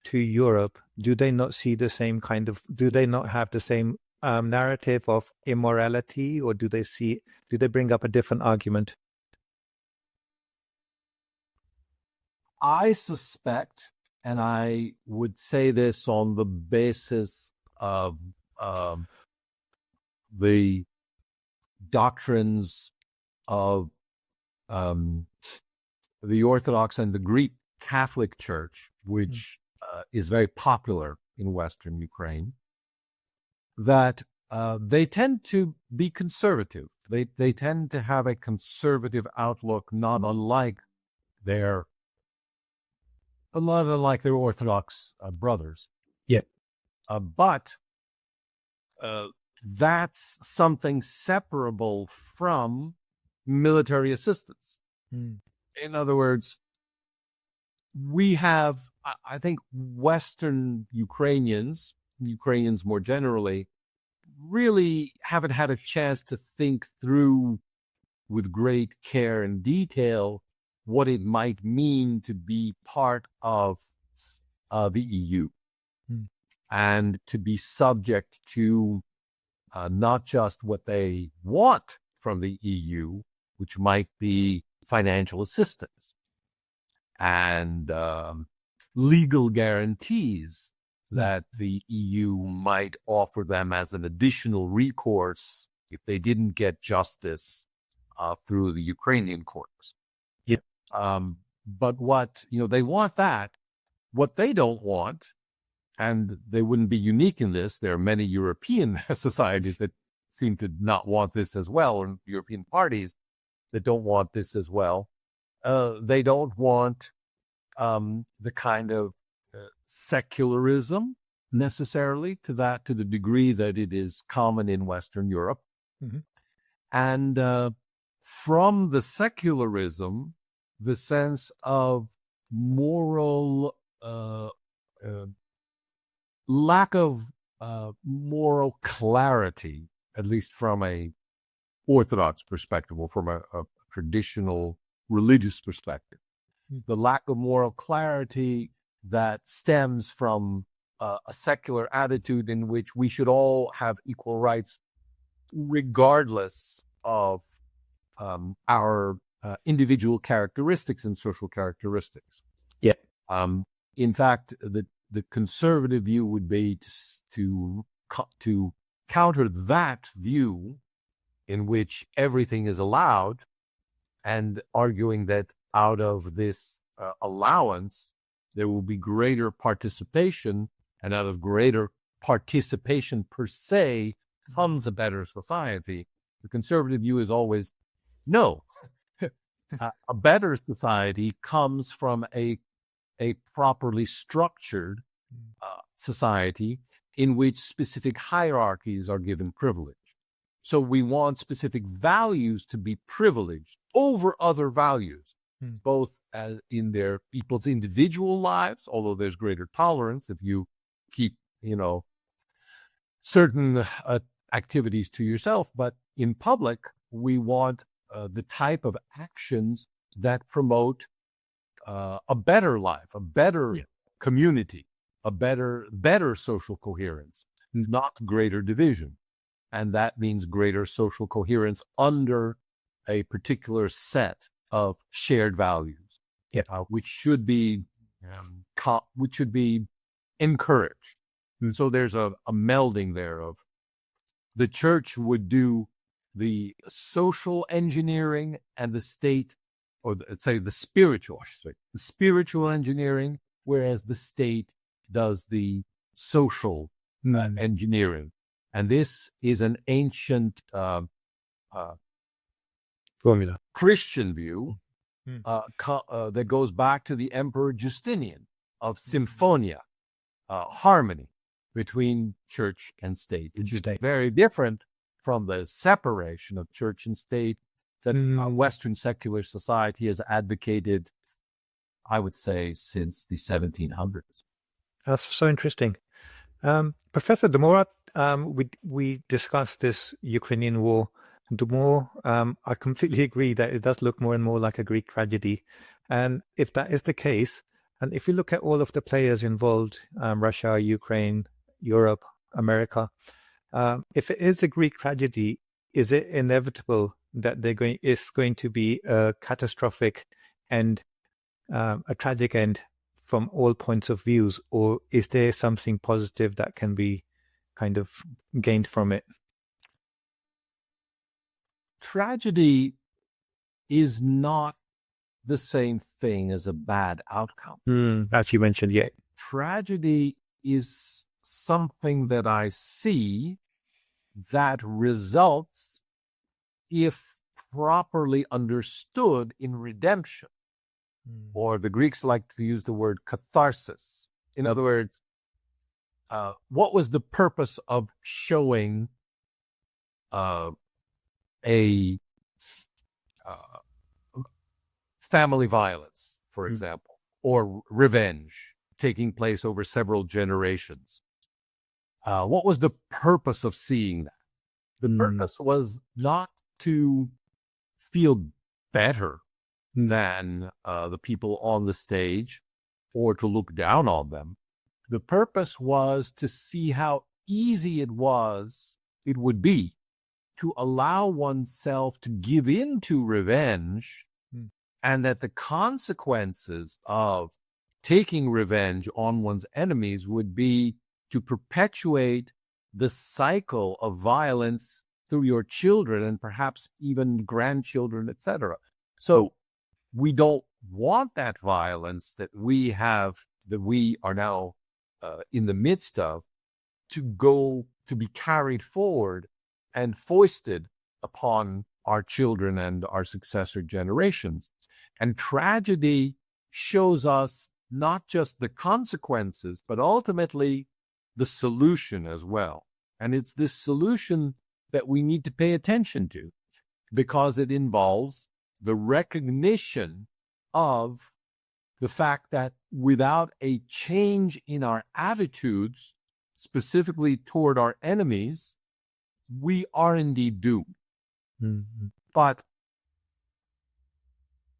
to Europe, do they not see the same kind of, do they not have the same narrative of immorality, or do they bring up a different argument? I suspect, and I would say this on the basis of the doctrines of the Orthodox and the Greek Catholic Church, which is very popular in Western Ukraine, that they tend to be conservative. They tend to have a conservative outlook, not unlike their Orthodox brothers. Yeah. But that's something separable from military assistance. In other words, we have, I think, Western Ukrainians more generally, really haven't had a chance to think through with great care and detail what it might mean to be part of the EU and to be subject to not just what they want from the EU, which might be financial assistance and legal guarantees that the EU might offer them as an additional recourse if they didn't get justice through the Ukrainian courts. Yep. But what, they want that. What they don't want, and they wouldn't be unique in this, there are many European societies that seem to not want this as well, or European parties that don't want this as well. They don't want the kind of secularism necessarily to the degree that it is common in Western Europe. And from the secularism, the sense of moral lack of moral clarity, at least from a Orthodox perspective or from a traditional religious perspective. The lack of moral clarity that stems from a secular attitude in which we should all have equal rights regardless of our individual characteristics and social characteristics. Yeah. In fact, the conservative view would be to counter that view in which everything is allowed, and arguing that out of this allowance, there will be greater participation, and out of greater participation per se comes a better society. The conservative view is always, no, a better society comes from a properly structured society in which specific hierarchies are given privilege. So we want specific values to be privileged over other values, both in their people's individual lives, although there's greater tolerance if you keep, certain activities to yourself. But in public, we want the type of actions that promote a better life, a better community, a better social coherence, not greater division. And that means greater social coherence under a particular set of shared values, which should be encouraged. And so there's a melding there of the church would do the social engineering and the state, or let's say the spiritual engineering, whereas the state does the social engineering. And this is an ancient formula, Christian view that goes back to the Emperor Justinian of symphonia, harmony between church and state, which is very different from the separation of church and state that Western secular society has advocated, I would say, since the 1700s. That's so interesting. Professor, the more we discuss this Ukrainian war, the more I completely agree that it does look more and more like a Greek tragedy. And if that is the case, and if you look at all of the players involved, Russia, Ukraine, Europe, America, if it is a Greek tragedy, is it inevitable that it's going to be a catastrophic end, a tragic end from all points of views, or is there something positive that can be kind of gained from it? Tragedy is not the same thing as a bad outcome. As you mentioned, yeah. Tragedy is something that I see that results, if properly understood, in redemption. Or the Greeks like to use the word catharsis. In other words, what was the purpose of showing a family violence, for example, or revenge taking place over several generations? What was the purpose of seeing that? The purpose was not to feel better than the people on the stage or to look down on them. The purpose was to see how easy it would be to allow oneself to give in to revenge, and that the consequences of taking revenge on one's enemies would be to perpetuate the cycle of violence through your children and perhaps even grandchildren, etc. So we don't want that violence that we are now in the midst of, to be carried forward and foisted upon our children and our successor generations. And tragedy shows us not just the consequences, but ultimately the solution as well. And it's this solution that we need to pay attention to, because it involves the recognition of the fact that without a change in our attitudes, specifically toward our enemies, we are indeed doomed. But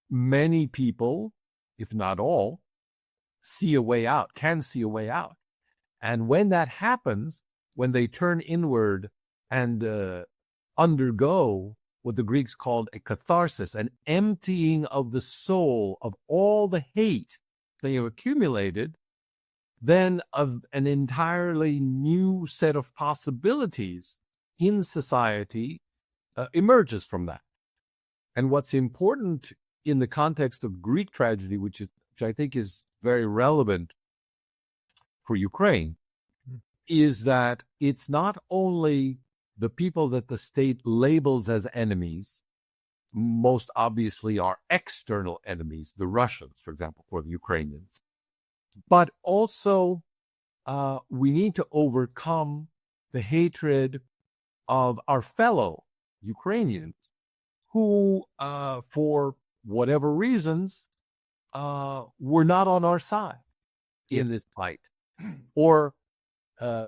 many people, if not all, can see a way out. And when that happens, when they turn inward and undergo what the Greeks called a catharsis, an emptying of the soul of all the hate they have accumulated, then an entirely new set of possibilities in society emerges from that. And what's important in the context of Greek tragedy, which I think is very relevant for Ukraine, is that it's not only the people that the state labels as enemies, most obviously our external enemies, the Russians, for example, or the Ukrainians, but also we need to overcome the hatred of our fellow Ukrainians who, for whatever reasons, were not on our side in this fight. Or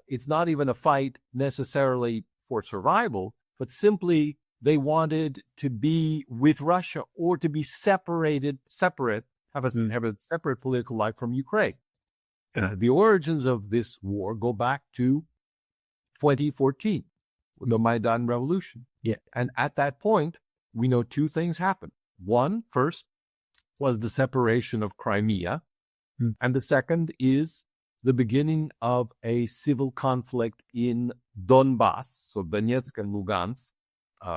it's not even a fight necessarily for survival, but simply they wanted to be with Russia or to be separate, have a separate political life from Ukraine. The origins of this war go back to 2014, the Maidan Revolution. Yeah. And at that point, we know two things happened. One, first, was the separation of Crimea. And the second is the beginning of a civil conflict in Donbass, so Donetsk and Lugansk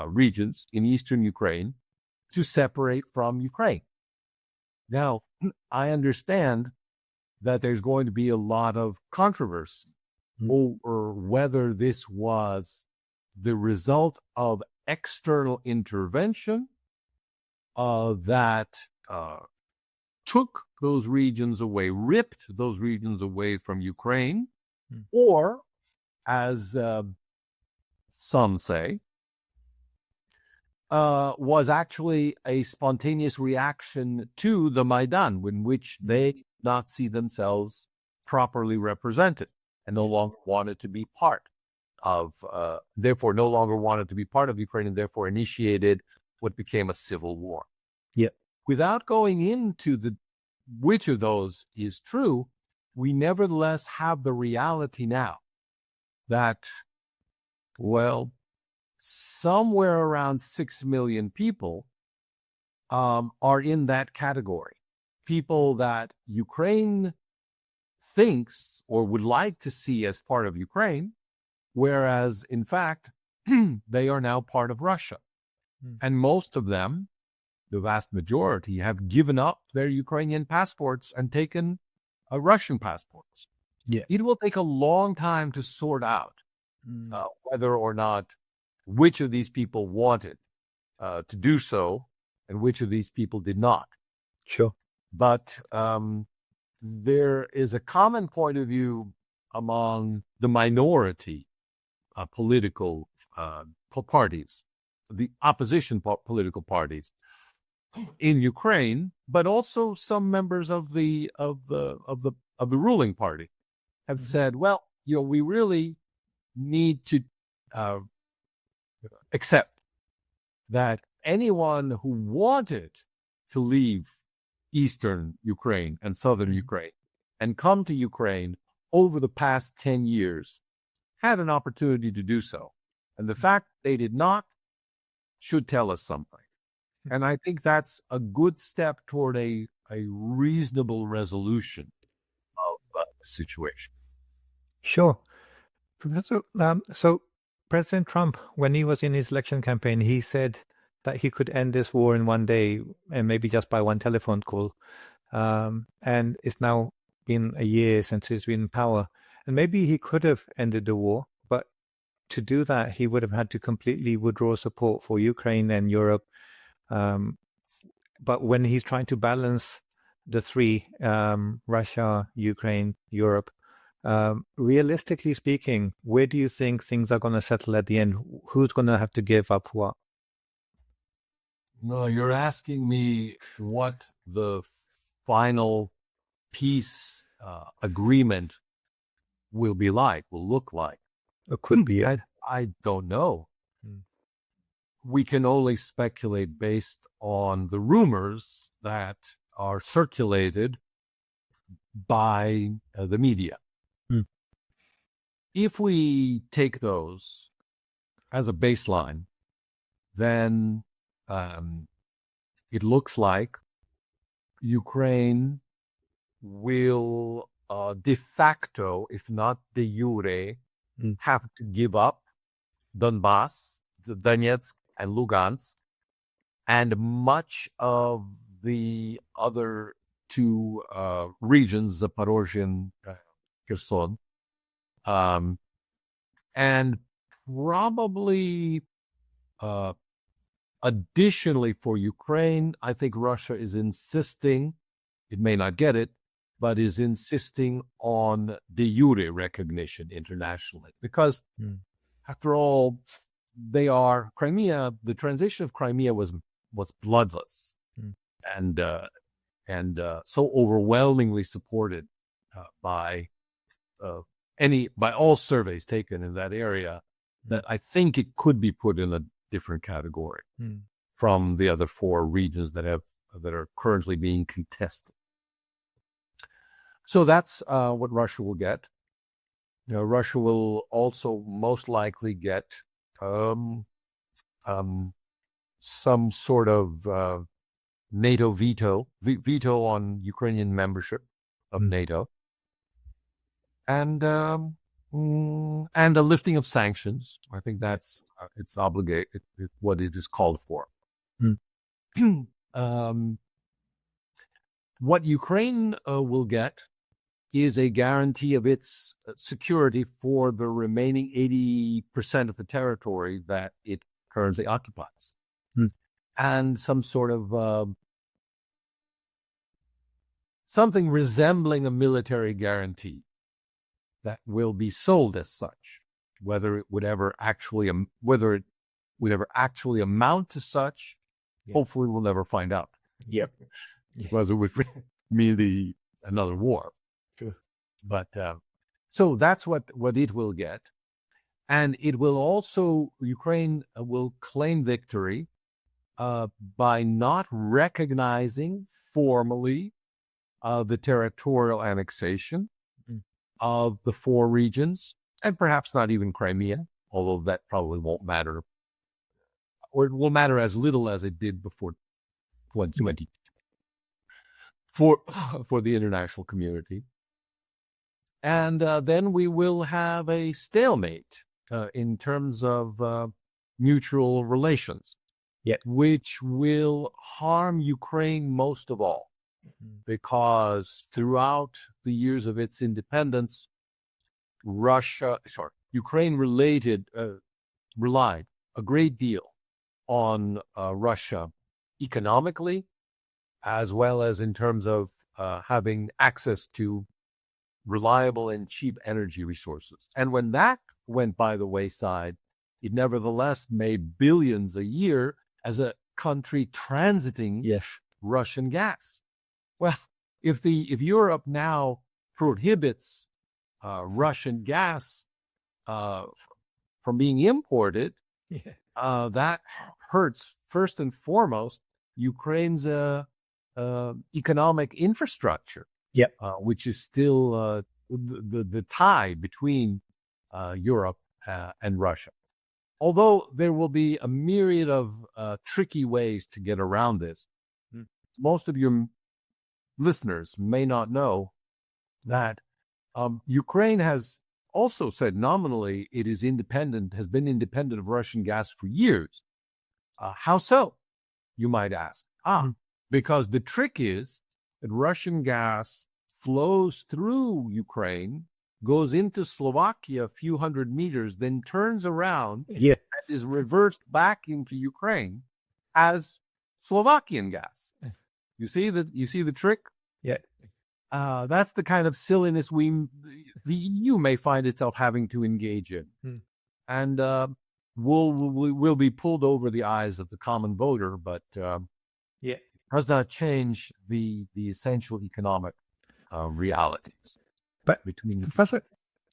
regions in eastern Ukraine, to separate from Ukraine. Now, I understand that there's going to be a lot of controversy over whether this was the result of external intervention that took those regions away, ripped those regions away from Ukraine, or, as some say, was actually a spontaneous reaction to the Maidan, in which they did not see themselves properly represented. and no longer wanted to be part of, therefore no longer wanted to be part of Ukraine, and therefore initiated what became a civil war. Yeah. Without going into which of those is true, we nevertheless have the reality now that, well, somewhere around 6 million people are in that category. People that Ukraine thinks or would like to see as part of Ukraine, whereas in fact, they are now part of Russia. And most of them, the vast majority, have given up their Ukrainian passports and taken Russian passports. Yeah. It will take a long time to sort out whether or not which of these people wanted to do so and which of these people did not. Sure. But there is a common point of view among the minority political parties, the opposition political parties in Ukraine, but also some members of the ruling party have said, well, we really need to accept that anyone who wanted to leave eastern Ukraine and southern Ukraine and come to Ukraine over the past 10 years had an opportunity to do so. And the fact they did not should tell us something. And I think that's a good step toward a reasonable resolution of the situation. Sure. Professor, so President Trump, when he was in his election campaign, he said that he could end this war in one day and maybe just by one telephone call. And it's now been a year since he's been in power. And maybe he could have ended the war, but to do that, he would have had to completely withdraw support for Ukraine and Europe. But when he's trying to balance the three, Russia, Ukraine, Europe, realistically speaking, where do you think things are going to settle at the end? Who's going to have to give up what? No, you're asking me what the final peace agreement will look like. It could be. I don't know. We can only speculate based on the rumors that are circulated by the media. If we take those as a baseline, then it looks like Ukraine will de facto, if not de jure, have to give up Donbass, Donetsk, and Lugansk, and much of the other two regions, Zaporozhye and Kherson, and probably additionally for Ukraine, I think Russia is insisting, it may not get it, but is insisting on de jure recognition internationally. Because after all, Crimea, the transition of Crimea was bloodless and so overwhelmingly supported by all surveys taken in that area that I think it could be put in a different category from the other four regions that are currently being contested. So that's what Russia will get. Russia will also most likely get some sort of NATO veto on Ukrainian membership of NATO, and a lifting of sanctions. I think that's it's obligated, what it is called for. What Ukraine will get is a guarantee of its security for the remaining 80% of the territory that it currently occupies. And some sort of something resembling a military guarantee that will be sold as such. Whether it would ever actually amount to such, hopefully we'll never find out. Yep. Whether it would mean another war. Sure. But So that's what it will get. And it will also, Ukraine will claim victory by not recognizing formally the territorial annexation of the 4 regions, and perhaps not even Crimea, although that probably won't matter, or it will matter as little as it did before 2020 for the international community. And then we will have a stalemate in terms of mutual relations, which will harm Ukraine most of all, because throughout the years of its independence, Ukraine relied a great deal on Russia economically, as well as in terms of having access to reliable and cheap energy resources. And when that went by the wayside, it nevertheless made billions a year as a country transiting Russian gas. Well, if Europe now prohibits Russian gas from being imported, that hurts first and foremost Ukraine's economic infrastructure, which is still the tie between Europe and Russia. Although there will be a myriad of tricky ways to get around this, most of your listeners may not know that Ukraine has also said nominally it is independent, has been independent of Russian gas for years. How so, you might ask? Because the trick is that Russian gas flows through Ukraine, goes into Slovakia a few hundred meters, then turns around and is reversed back into Ukraine as Slovakian gas. You see the trick? That's the kind of silliness the EU may find itself having to engage in, and will be pulled over the eyes of the common voter, but does not change the essential economic realities. But between the Professor,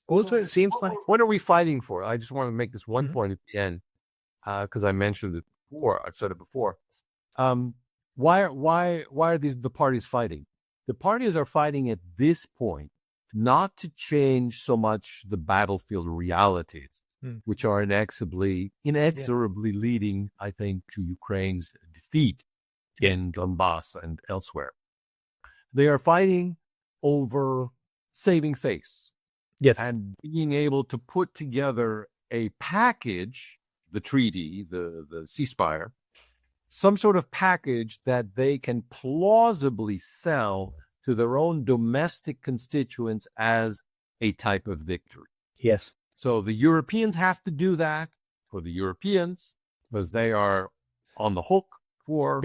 also it seems like what are we fighting for? I just want to make this one point at the end, because I mentioned it before. I've said it before. Why are the parties fighting? The parties are fighting at this point not to change so much the battlefield realities, which are inexorably leading, I think, to Ukraine's defeat in Donbass and elsewhere. They are fighting over saving face and being able to put together a package, the treaty, the ceasefire, some sort of package that they can plausibly sell to their own domestic constituents as a type of victory. So the Europeans have to do that for the Europeans, because they are on the hook for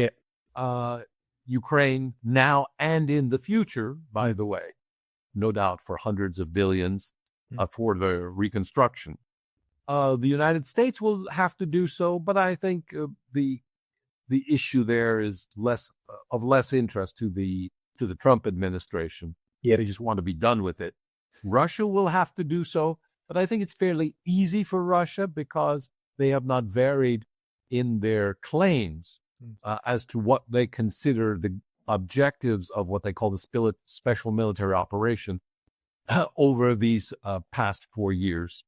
Ukraine now and in the future, by the way, no doubt for hundreds of billions for the reconstruction. The United States will have to do so, but I think the issue there is less interest to the Trump administration. They just want to be done with it. Russia will have to do so, but I think it's fairly easy for Russia because they have not varied in their claims as to what they consider the objectives of what they call the special military operation over these past 4 years,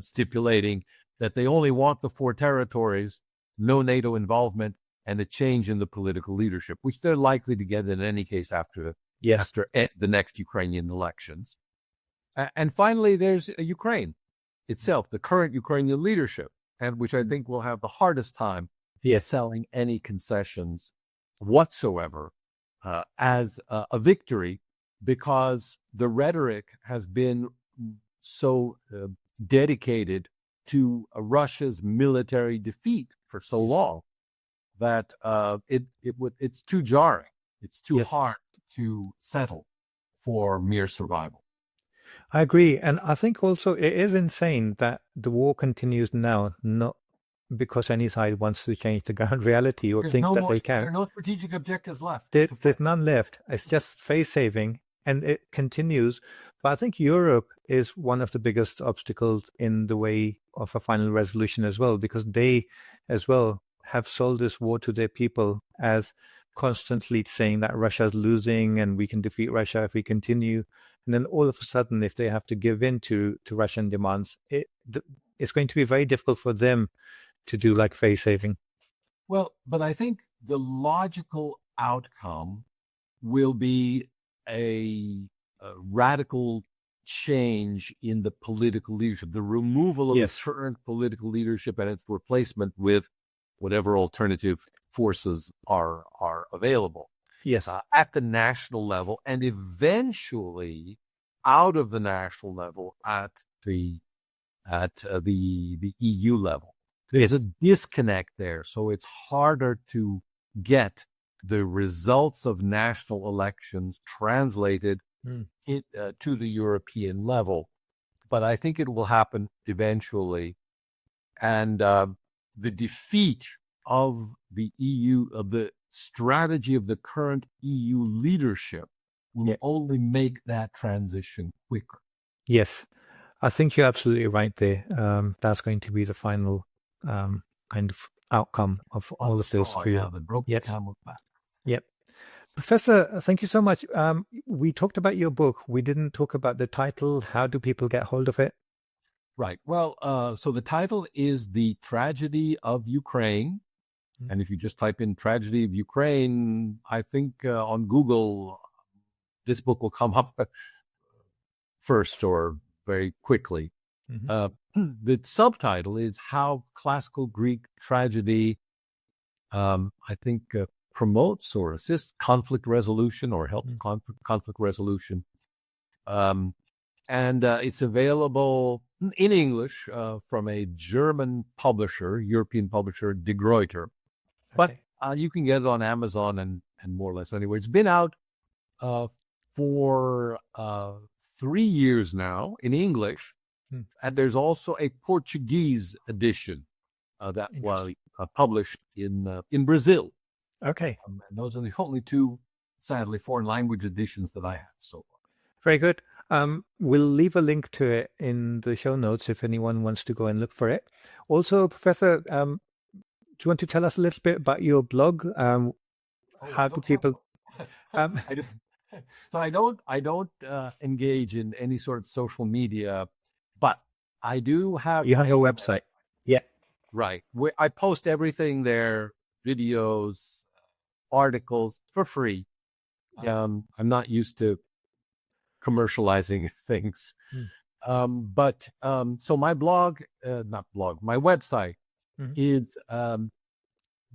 stipulating that they only want the 4 territories, no NATO involvement, and a change in the political leadership, which they're likely to get in any case after the next Ukrainian elections. And finally, there's Ukraine itself, the current Ukrainian leadership, and which I think will have the hardest time selling any concessions whatsoever as a victory, because the rhetoric has been so dedicated to Russia's military defeat for so long that it's too jarring. It's too hard to settle for mere survival. I agree. And I think also it is insane that the war continues now, not because any side wants to change the ground reality or thinks that they can. There are no strategic objectives left. There's none left. It's just face saving and it continues. But I think Europe is one of the biggest obstacles in the way of a final resolution as well, because they as well have sold this war to their people as constantly saying that Russia's losing and we can defeat Russia if we continue. And then all of a sudden, if they have to give in to Russian demands, it's going to be very difficult for them to do like face saving. Well, but I think the logical outcome will be a radical change in the political leadership, the removal of the current political leadership and its replacement with whatever alternative forces are available. Yes, at the national level, and eventually out of the national level at the EU level. There's a disconnect there, so it's harder to get the results of national elections translated to the European level. But I think it will happen eventually, and the defeat of the EU, of the strategy of the current EU leadership, will only make that transition quicker. Yes, I think you're absolutely right there. That's going to be the final kind of outcome of all of this. Yep. Professor, thank you so much. We talked about your book. We didn't talk about the title. How do people get hold of it? Right. Well, so the title is The Tragedy of Ukraine. And if you just type in Tragedy of Ukraine, I think on Google, this book will come up first or very quickly. The subtitle is How Classical Greek Tragedy, I think, promotes or assists conflict resolution or helps conflict resolution. And it's available in English from a German publisher, European publisher, De Gruyter. But you can get it on Amazon and more or less anywhere. It's been out for 3 years now in English. And there's also a Portuguese edition that was published in Brazil. Okay. And those are the only two, sadly, foreign language editions that I have so far. Very good. We'll leave a link to it in the show notes if anyone wants to go and look for it. Also, Professor, do you want to tell us a little bit about your blog? How do people? So I don't engage in any sort of social media, but I do have. You have a website, yeah, right. Where I post everything there, videos, articles for free. I'm not used to commercializing things, but so my my website is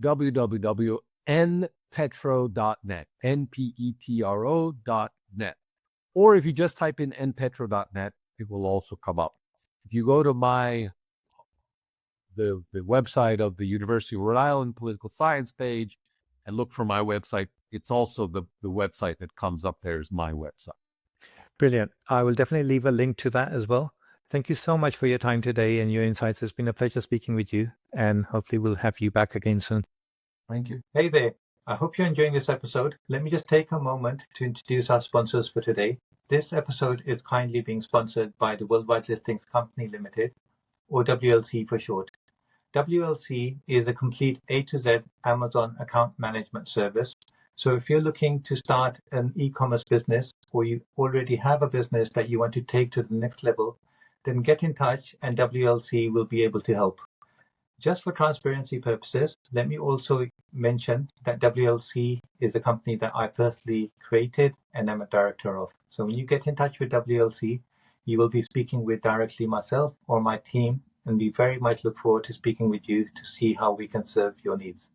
www.npetro.net, npetro.net. Or if you just type in npetro.net, it will also come up. If you go to the website of the University of Rhode Island political science page and look for my website, it's also the website that comes up there is my website. Brilliant. I will definitely leave a link to that as well. Thank you so much for your time today and your insights. It's been a pleasure speaking with you, and hopefully we'll have you back again soon. Thank you. Hey there. I hope you're enjoying this episode. Let me just take a moment to introduce our sponsors for today. This episode is kindly being sponsored by the Worldwide Listings Company Limited, or WLC for short. WLC is a complete A to Z Amazon account management service. So if you're looking to start an e-commerce business, or you already have a business that you want to take to the next level, then get in touch and WLC will be able to help. Just for transparency purposes, let me also mention that WLC is a company that I personally created and am a director of. So when you get in touch with WLC, you will be speaking with directly myself or my team, and we very much look forward to speaking with you to see how we can serve your needs.